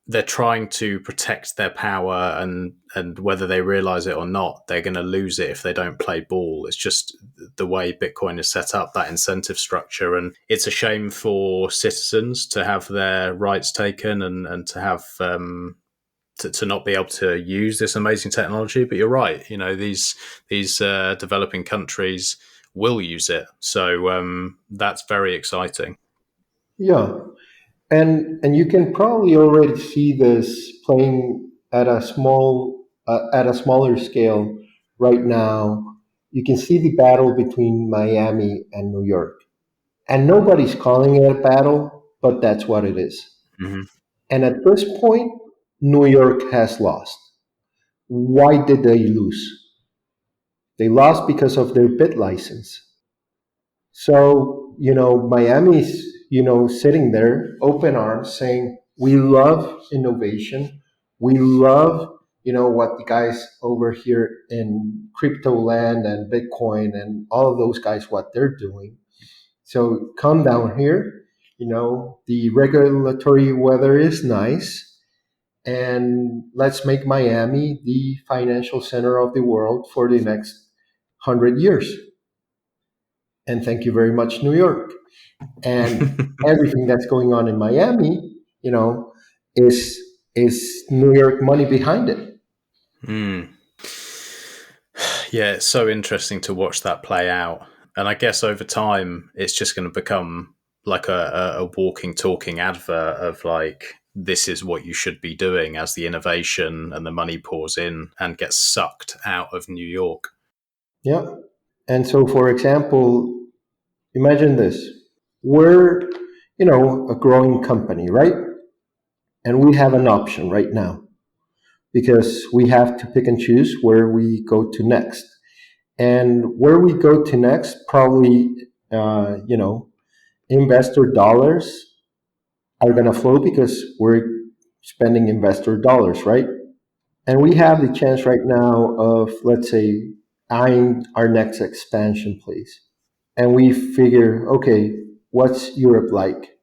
they're trying to protect their power, and whether they realize it or not, they're going to lose it if they don't play ball. It's just the way Bitcoin is set up, that incentive structure, and it's a shame for citizens to have their rights taken and to have to not be able to use this amazing technology. But you're right, these developing countries will use it. So that's very exciting.
Yeah, and you can probably already see this playing at a smaller scale right now. You can see the battle between Miami and New York, and nobody's calling it a battle, but that's what it is.
Hmm.
And at this point, New York has lost. Why did they lose? They lost because of their bid license. So, Miami's, sitting there, open arms, saying, we love innovation. We love, what the guys over here in crypto land and Bitcoin and all of those guys, what they're doing. So come down here. The regulatory weather is nice. And let's make Miami the financial center of the world for the next 100 years. And thank you very much, New York. And everything that's going on in Miami, is New York money behind it.
Mm. Yeah, it's so interesting to watch that play out. And I guess over time, it's just going to become like a walking, talking advert of like, this is what you should be doing as the innovation and the money pours in and gets sucked out of New York.
Yeah. And so, for example, imagine this. We're, a growing company, right? And we have an option right now because we have to pick and choose where we go to next. And where we go to next, probably, investor dollars are going to flow because we're spending investor dollars, right? And we have the chance right now of, let's say, eyeing our next expansion place. And we figure, okay, what's Europe like?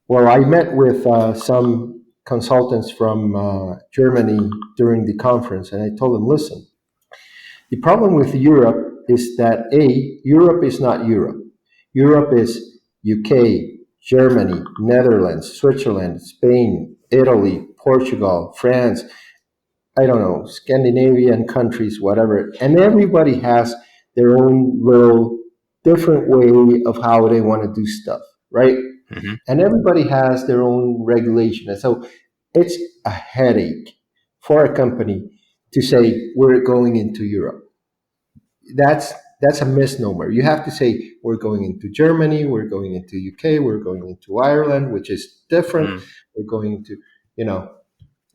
Well, I met with some consultants from Germany during the conference, and I told them, listen, the problem with Europe is that Europe is not Europe. Europe is UK, Germany, Netherlands, Switzerland, Spain, Italy, Portugal, France, I don't know, Scandinavian countries, whatever. And everybody has their own little different way of how they want to do stuff, right?
Mm-hmm.
And everybody has their own regulation. And so it's a headache for a company to say, we're going into Europe. That's a misnomer. You have to say, we're going into Germany, we're going into UK, we're going into Ireland, which is different. We're going into,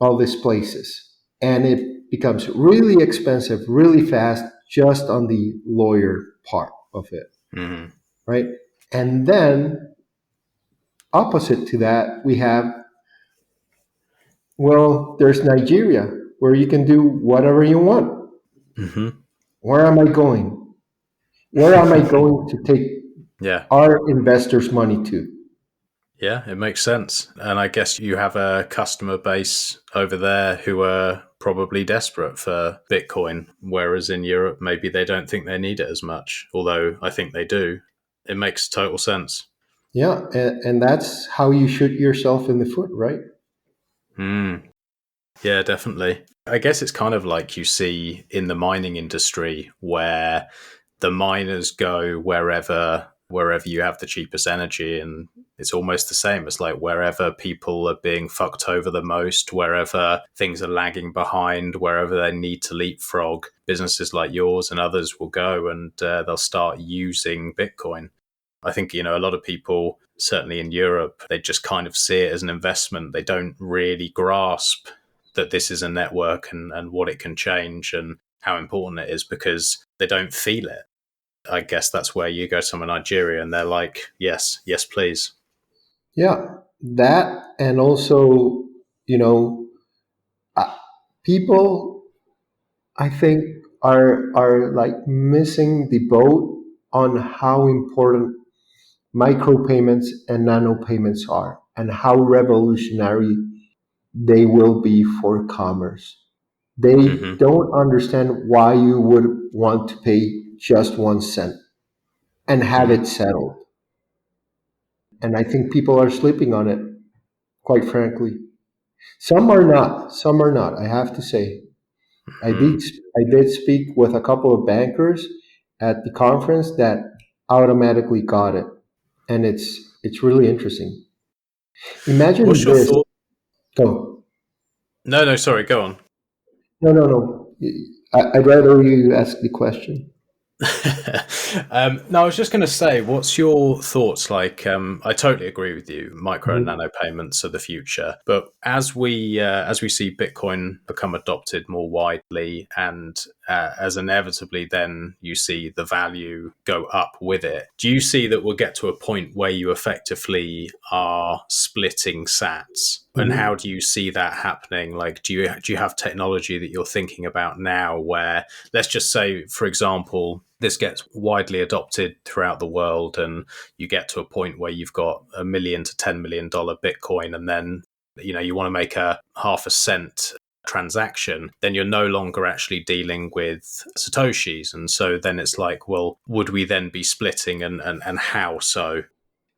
all these places. And it becomes really expensive, really fast, just on the lawyer part of it, right? And then opposite to that, we have, well, there's Nigeria, where you can do whatever you want.
Mm-hmm.
Where am I going? Where am I going to take our investors' money to?
Yeah, it makes sense. And I guess you have a customer base over there who are probably desperate for Bitcoin, whereas in Europe, maybe they don't think they need it as much, although I think they do. It makes total sense.
Yeah, and that's how you shoot yourself in the foot, right?
Yeah, definitely. I guess it's kind of like you see in the mining industry where the miners go wherever you have the cheapest energy, and it's almost the same. It's like wherever people are being fucked over the most, wherever things are lagging behind, wherever they need to leapfrog, businesses like yours and others will go and they'll start using Bitcoin. I think, a lot of people, certainly in Europe, they just kind of see it as an investment. They don't really grasp that this is a network and what it can change and how important it is because they don't feel it. I guess that's where you go to Nigeria and they're like, yes, please.
Yeah, that and also, people, I think, are like missing the boat on how important micropayments and nano payments are and how revolutionary they will be for commerce. They don't understand why you would want to pay just 1 cent and have it settled. And I think people are sleeping on it, quite frankly. Some are not. Some are not. I have to say, I did speak with a couple of bankers, at the conference that automatically got it, and it's really interesting. Imagine
What's your
this.
thought?
Go.
No, sorry, go on.
No. I'd rather you ask the question.
No, I was just going to say, what's your thoughts? Like, I totally agree with you. Micro and
Mhm.
nano payments are the future, but as we see Bitcoin become adopted more widely, and as inevitably, then you see the value go up with it. Do you see that we'll get to a point where you effectively are splitting Sats? And
Mhm.
how do you see that happening? Like, do you have technology that you're thinking about now where, let's just say, for example, this gets widely adopted throughout the world and you get to a point where you've got $1 million to $10 million Bitcoin, and then you want to make a half a cent transaction, then you're no longer actually dealing with satoshis, and so then it's like, well, would we then be splitting, and how so?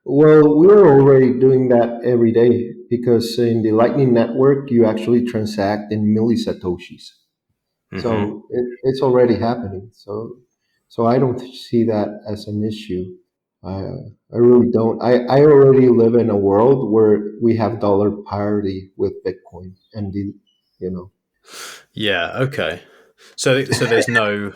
Well, we're already doing that every day because in the Lightning Network, you actually transact in millisatoshis.
Hmm.
So it's already happening. So I don't see that as an issue. I really don't. I already live in a world where we have dollar parity with Bitcoin, and you know,
Yeah, okay. So there's no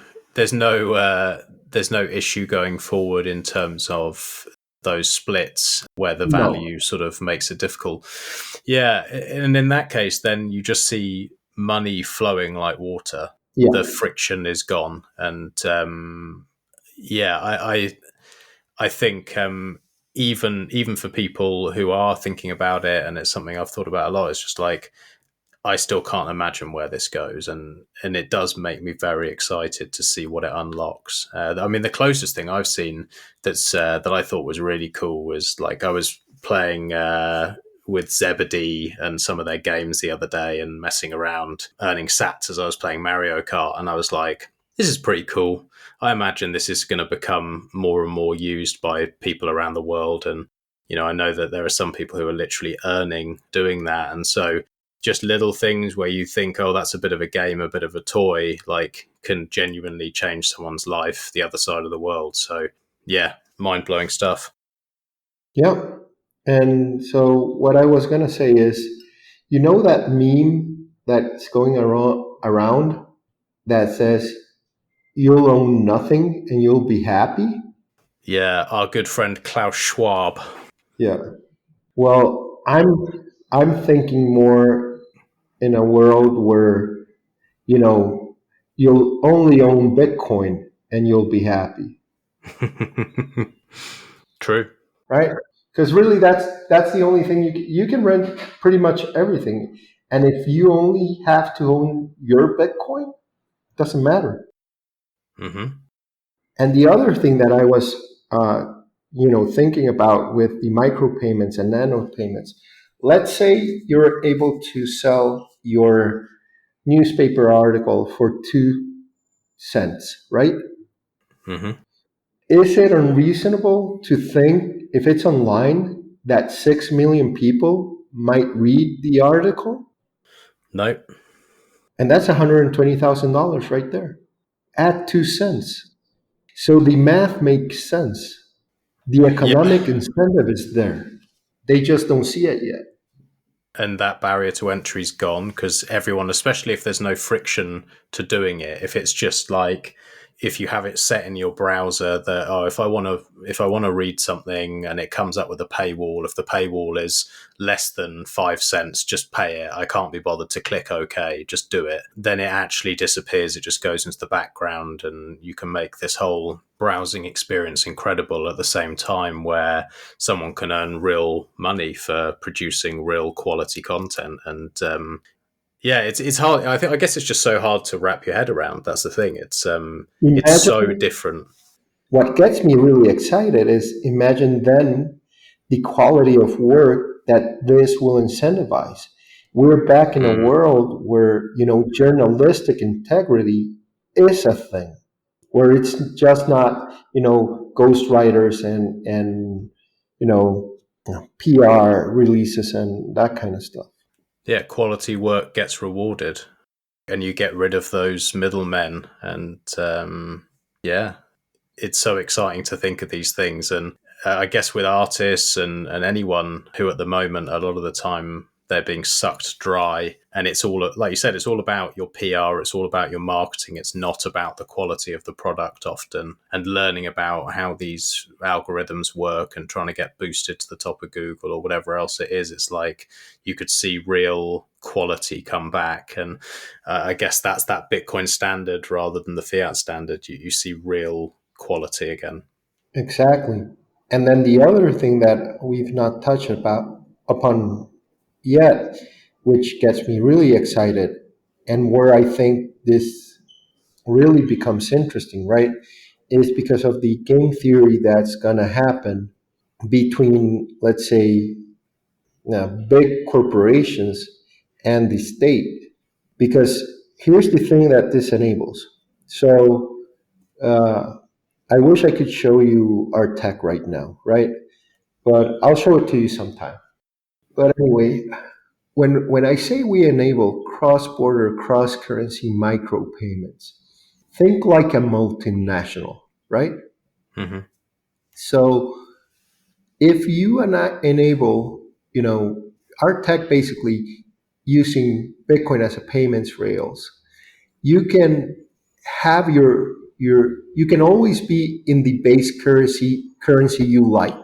issue going forward in terms of those splits where the
no,
value sort of makes it difficult. Yeah, and in that case, then you just see money flowing like water. The
yeah,
friction is gone, and yeah, I think even for people who are thinking about it, and it's something I've thought about a lot. It's just like, I still can't imagine where this goes, and it does make me very excited to see what it unlocks. I mean, the closest thing I've seen that I thought was really cool was, like, I was playing with Zebedee and some of their games the other day and messing around, earning sats as I was playing Mario Kart, and I was like, this is pretty cool. I imagine this is going to become more and more used by people around the world, and I know that there are some people who are literally earning doing that, and so just little things where you think, oh, that's a bit of a game, a bit of a toy, like, can genuinely change someone's life the other side of the world. So, yeah, mind blowing stuff.
yeah. And so what I was gonna say is, that meme that's going around that says you'll own nothing and you'll be happy.
Yeah, our good friend Klaus Schwab.
Yeah. Well, I'm thinking more in a world where you know you'll only own Bitcoin and you'll be happy,
True.
right? Because really, that's the only thing you can rent pretty much everything, and if you only have to own your Bitcoin, doesn't matter.
Hmm.
And the other thing that I was, thinking about with the micropayments and nano payments, let's say you're able to sell your newspaper article for 2 cents, right?
Hmm.
Is it unreasonable to think if it's online that 6 million people might read the article?
Nope.
And that's $120,000 right there at 2 cents. So the math makes sense. The
Yeah.
economic incentive is there. They just don't see it yet.
And that barrier to entry is gone because everyone, especially if there's no friction to doing it, if it's just like, if you have it set in your browser that, oh, if I want to read something and it comes up with a paywall, if the paywall is less than 5 cents, just pay it. I can't be bothered to click OK, just do it. Then it actually disappears. It just goes into the background, and you can make this whole browsing experience incredible at the same time, where someone can earn real money for producing real quality content. And yeah, it's hard. I guess it's just so hard to wrap your head around. That's the thing. It's so
Imagine
different.
what gets me really excited is imagine then the quality of work that this will incentivize. We're back in a
Mm.
world where, journalistic integrity is a thing, where it's just not, ghostwriters and, you know, PR releases and that kind of stuff.
Yeah, quality work gets rewarded, and you get rid of those middlemen. And yeah, it's so exciting to think of these things. And I guess with artists and anyone who at the moment, a lot of the time, they're being sucked dry. And it's all, like you said, it's all about your PR. It's all about your marketing. It's not about the quality of the product often, and learning about how these algorithms work and trying to get boosted to the top of Google or whatever else it is. It's like you could see real quality come back. And I guess that's that Bitcoin standard rather than the fiat standard. You see real quality again.
Exactly. And then the other thing that we've not touched upon yet, which gets me really excited, and where I think this really becomes interesting, right, is because of the game theory that's going to happen between, let's say, big corporations and the state. Because here's the thing that this enables. So I wish I could show you our tech right now, right? But I'll show it to you sometime. But anyway, when I say we enable cross-border, cross-currency micropayments, think like a multinational, right?
Mm-hmm.
So if you enable, our tech basically using Bitcoin as a payments rails, you can have you can always be in the base currency you like.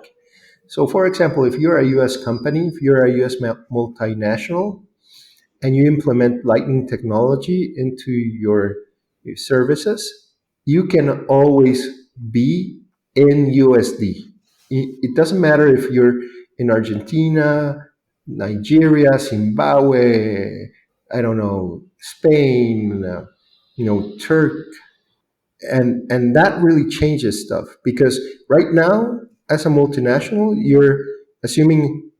So for example, if you're a US company, if you're a US multinational, and you implement Lightning technology into your services, you can always be in USD. It doesn't matter if you're in Argentina, Nigeria, Zimbabwe, I don't know, Spain, Turk, and that really changes stuff because right now, as a multinational, you're assuming,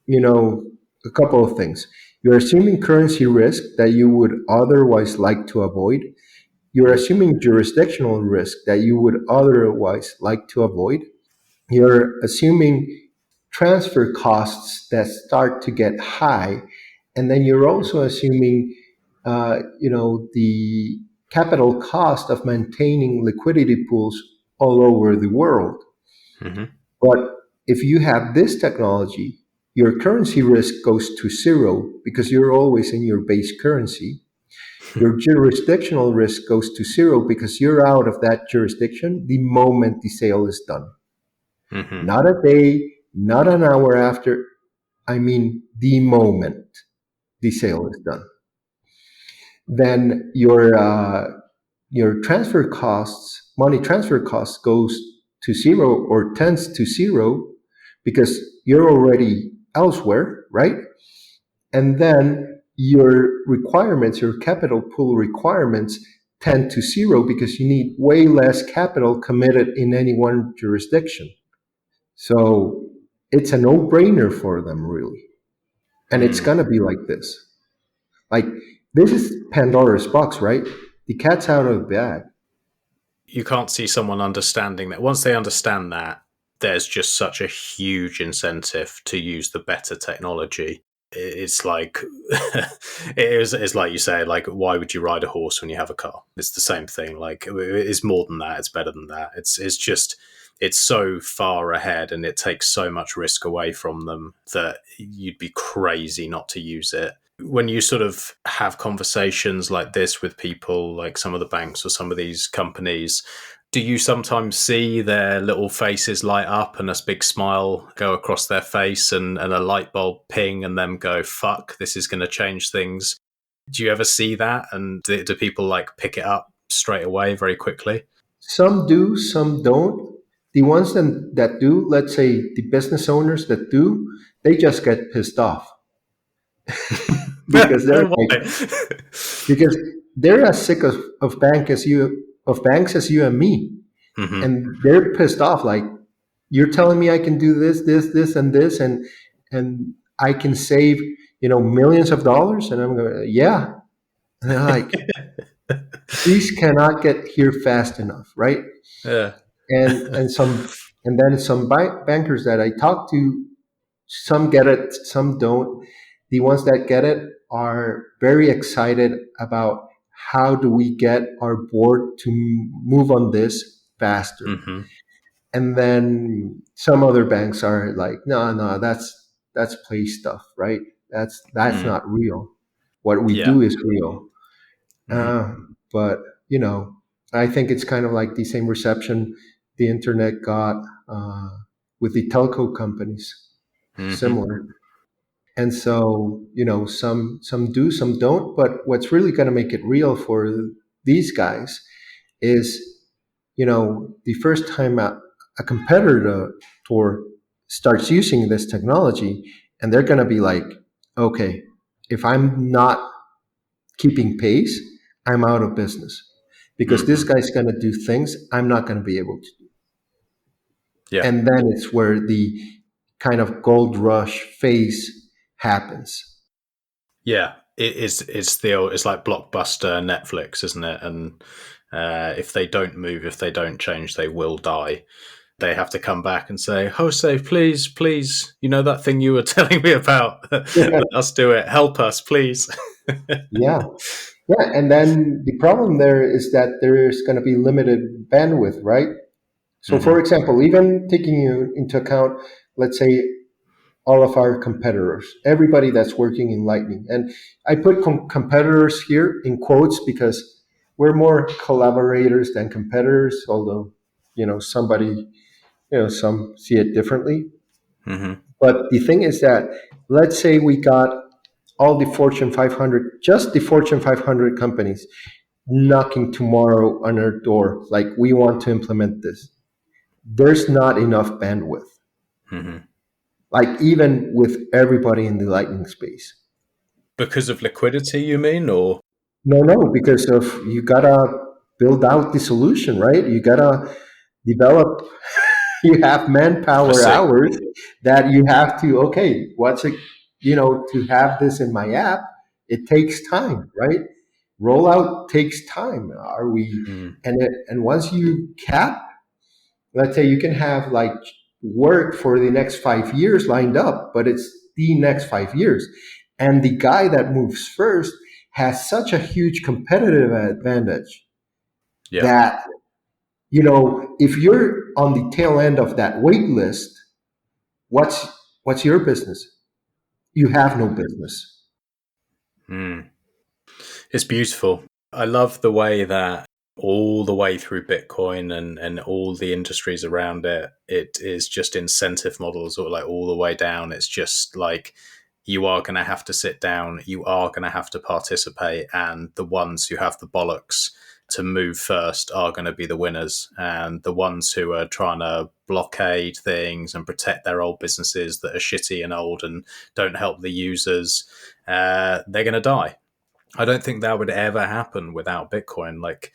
a couple of things. You're assuming currency risk that you would otherwise like to avoid. You're assuming jurisdictional risk that you would otherwise like to avoid. You're assuming transfer costs that start to get high. And then you're also assuming, the capital cost of maintaining liquidity pools all over the world.
Mm-hmm.
But if you have this technology, your currency risk goes to zero because you're always in your base currency. Your jurisdictional risk goes to zero because you're out of that jurisdiction the moment the sale is done.
Mm-hmm.
Not a day, not an hour after. I mean, the moment the sale is done. Then your transfer costs, money transfer costs, goes to zero or tends to zero because you're already elsewhere, right? And then your requirements, your capital pool requirements, tend to zero because you need way less capital committed in any one jurisdiction. So it's a no-brainer for them, really. And it's going to be like this. Like, this is Pandora's box, right? The cat's out of the bag.
You can't see someone understanding that. Once they understand that, there's just such a huge incentive to use the better technology. It's like it's like you say, like, why would you ride a horse when you have a car? It's the same thing. Like, it's more than that. It's better than that. It's so far ahead, and it takes so much risk away from them that you'd be crazy not to use it. When you sort of have conversations like this with people, like some of the banks or some of these companies, do you sometimes see their little faces light up and a big smile go across their face and a light bulb ping and them go, fuck, this is going to change things? Do you ever see that? And do people like pick it up straight away very quickly?
Some do, some don't. The ones that do, let's say the business owners that do, they just get pissed off. because they're as sick of banks as you and me.
Mm-hmm.
And they're pissed off, like, you're telling me I can do this, and this, and I can save, millions of dollars. And I'm going, yeah. And they're like, these cannot get here fast enough, right?
Yeah.
And then some bankers that I talk to, some get it, some don't. The ones that get it are very excited about how do we get our board to move on this faster.
Mm-hmm.
And then some other banks are like, no, that's play stuff, right? That's not real. What we
Yeah.
do is real.
Mm-hmm.
But I think it's kind of like the same reception the internet got with the telco companies,
Mm-hmm.
similar. And so some do, some don't. But what's really going to make it real for these guys is the first time a competitor starts using this technology, and they're going to be like, okay, if I'm not keeping pace, I'm out of business because this
Mm-hmm.
guy's going to do things I'm not going to be able to do.
Yeah.
And then it's where the kind of gold rush phase happens.
Yeah. It's like Blockbuster Netflix, isn't it? And if they don't move, if they don't change, they will die. They have to come back and say, Jose, please, that thing you were telling me about, let us do it. Help us, please.
Yeah. Yeah. And then the problem there is that there's going to be limited bandwidth, right? So,
Mm-hmm.
for example, even taking you into account, let's say, all of our competitors, everybody that's working in Lightning. And I put competitors here in quotes because we're more collaborators than competitors, although, some see it differently.
Mm-hmm.
But the thing is that, let's say we got all the Fortune 500, just the Fortune 500 companies knocking tomorrow on our door, like, we want to implement this. There's not enough bandwidth,
Mm-hmm.
like even with everybody in the Lightning space.
Because of liquidity, you mean, or?
No, because of you gotta build out the solution, right? You gotta develop. You have
I
manpower
see.
hours that you have to. Okay, what's it? To have this in my app, it takes time, right? Rollout takes time. Are we?
Mm.
And once you cap, let's say you can have like work for the next 5 years lined up, but it's the next 5 years. And the guy that moves first has such a huge competitive advantage
Yeah.
that, if you're on the tail end of that wait list, what's your business? You have no business.
Mm. It's beautiful. I love the way that all the way through Bitcoin and all the industries around it, it is just incentive models, or like all the way down. It's just like, you are going to have to sit down, you are going to have to participate, and the ones who have the bollocks to move first are going to be the winners. And the ones who are trying to blockade things and protect their old businesses that are shitty and old and don't help the users, they're going to die. I don't think that would ever happen without Bitcoin. Like,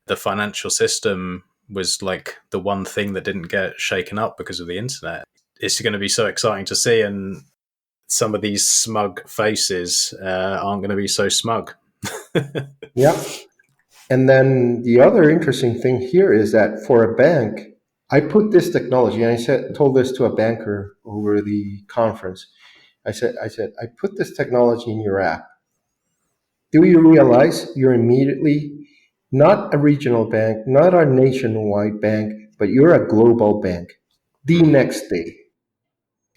the financial system was like the one thing that didn't get shaken up because of the internet. It's going to be so exciting to see, and some of these smug faces aren't going to be so smug.
Yeah. And then the other interesting thing here is that for a bank, I put this technology, and told this to a banker over the conference. I put this technology in your app. Do you realize you're immediately not a regional bank, not a nationwide bank, but you're a global bank the next day?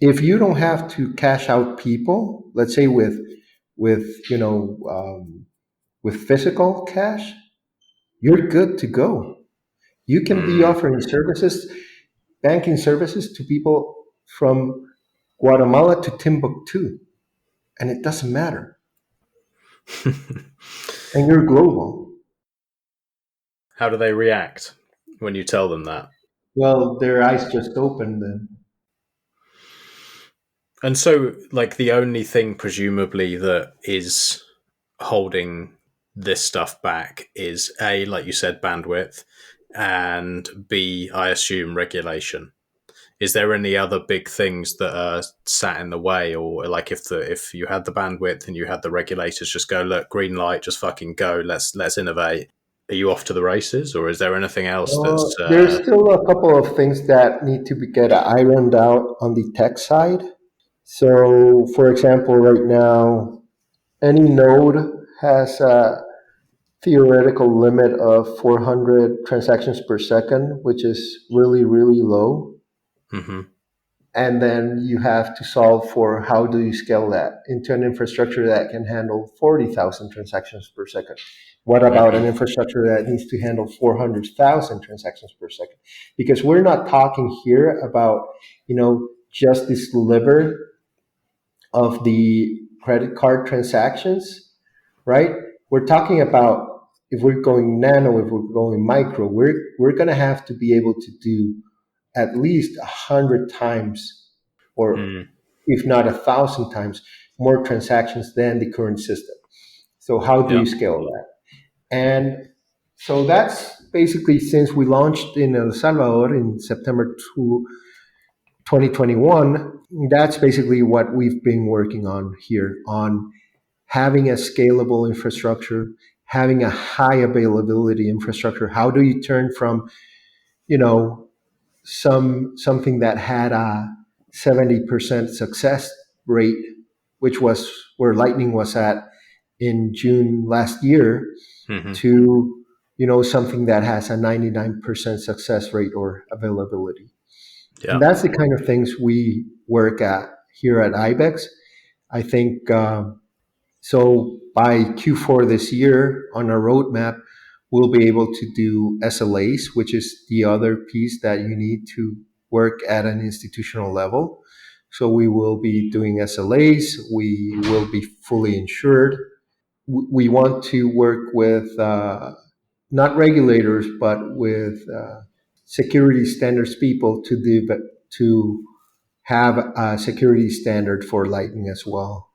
If you don't have to cash out people, let's say with with physical cash, you're good to go. You can be
Mm.
offering banking services to people from Guatemala to Timbuktu, and it doesn't matter. And you're global.
How do they react when you tell them that?
Well, their eyes just opened then.
And so, like, the only thing presumably that is holding this stuff back is A, like you said, bandwidth, and B, I assume, regulation. Is there any other big things that are sat in the way, or like if you had the bandwidth and you had the regulators just go, look, green light, just fucking go, let's innovate? Are you off to the races, or is there anything else that's?
There's still a couple of things that need to get ironed out on the tech side. So, for example, right now, any node has theoretical limit of 400 transactions per second, which is really, really low.
Mm-hmm.
And then you have to solve for how do you scale that into an infrastructure that can handle 40,000 transactions per second. What about an infrastructure that needs to handle 400,000 transactions per second? Because we're not talking here about, just this sliver of the credit card transactions, right? We're talking about if we're going nano, if we're going micro, we're going to have to be able to do at least 100 times, or if not 1,000 times, more transactions than the current system. So how do
Yeah.
you scale that? And so that's basically, since we launched in El Salvador in September 2021, that's basically what we've been working on here, on having a scalable infrastructure, having a high availability infrastructure. How do you turn from, something that had a 70% success rate, which was where Lightning was at in June last year,
Mm-hmm.
to something that has a 99% success rate or availability.
Yeah.
And that's the kind of things we work at here at IBEX. I think so. By Q4 this year, on our roadmap, we'll be able to do SLAs, which is the other piece that you need to work at an institutional level. So we will be doing SLAs. We will be fully insured. We want to work with not regulators, but with security standards people to have a security standard for Lightning as well,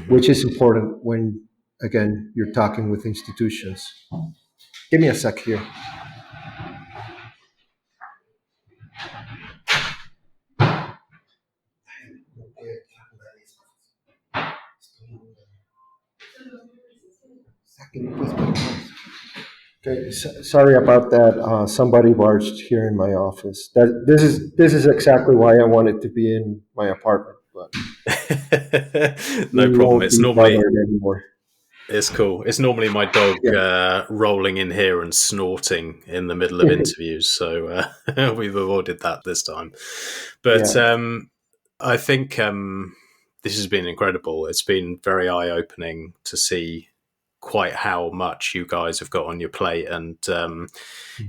which is important when, again, you're talking with institutions. Give me a sec here. Okay, sorry about that. Somebody barged here in my office. This is exactly why I wanted to be in my apartment, but
No
we
problem.
won't
It's
be
normally
bothered anymore.
it's cool. It's normally my dog
Yeah.
rolling in here and snorting in the middle of interviews, so we've avoided that this time. But
Yeah.
I think this has been incredible. It's been very eye-opening to see quite how much you guys have got on your plate, and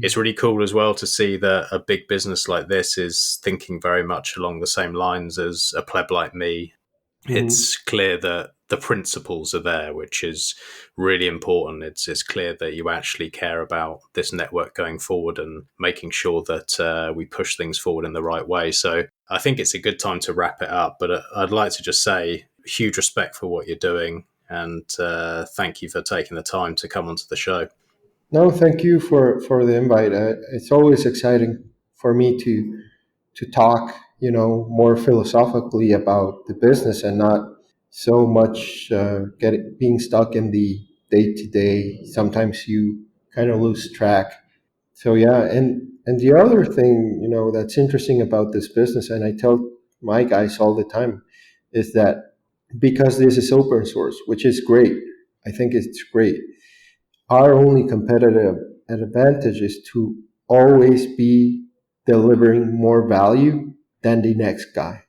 it's really cool as well to see that a big business like this is thinking very much along the same lines as a pleb like me. It's clear that the principles are there, which is really important. It's clear that you actually care about this network going forward and making sure that we push things forward in the right way. So I think it's a good time to wrap it up, but I'd like to just say huge respect for what you're doing, and thank you for taking the time to come onto the show.
No, thank you for the invite. It's always exciting for me to talk, more philosophically about the business and not so much being stuck in the day to day. Sometimes you kind of lose track. So yeah, and the other thing, that's interesting about this business, and I tell my guys all the time, is that because this is open source, which is great, I think it's great. Our only competitive advantage is to always be delivering more value than the next guy.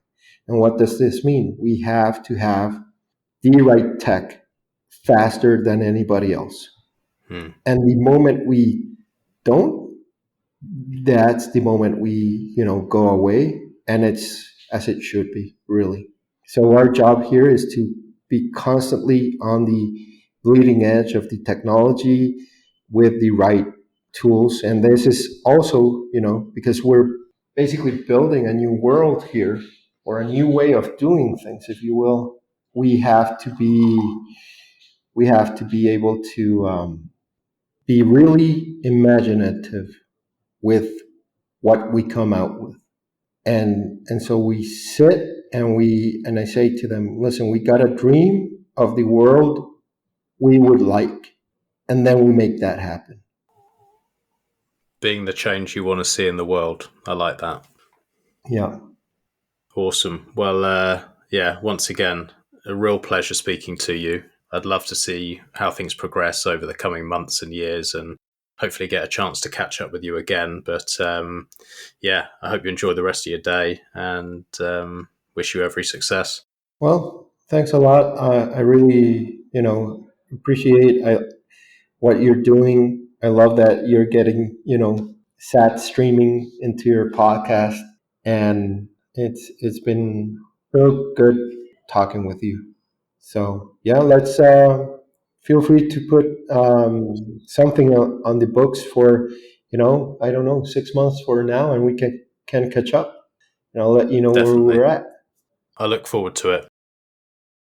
And what does this mean? We have to have the right tech faster than anybody else. And the moment we don't, that's the moment we, go away. And it's as it should be, really. So our job here is to be constantly on the bleeding edge of the technology with the right tools. And this is also, because we're basically building a new world here, or a new way of doing things, if you will. We have to be able to be really imaginative with what we come out with. And so we sit and I say to them, listen, we got a dream of the world we would like, and then we make that happen.
Being the change you want to see in the world. I like that.
Yeah.
Awesome. Well, once again, a real pleasure speaking to you. I'd love to see how things progress over the coming months and years, and hopefully get a chance to catch up with you again. But yeah, I hope you enjoy the rest of your day, and wish you every success.
Well, thanks a lot. I really, appreciate what you're doing. I love that you're getting, sat streaming into your podcast, and it's been real good talking with you. So yeah, let's feel free to put something on the books for, I don't know, 6 months for now, and we can catch up, and I'll let you know where
Definitely.
we're at.
I look forward to it.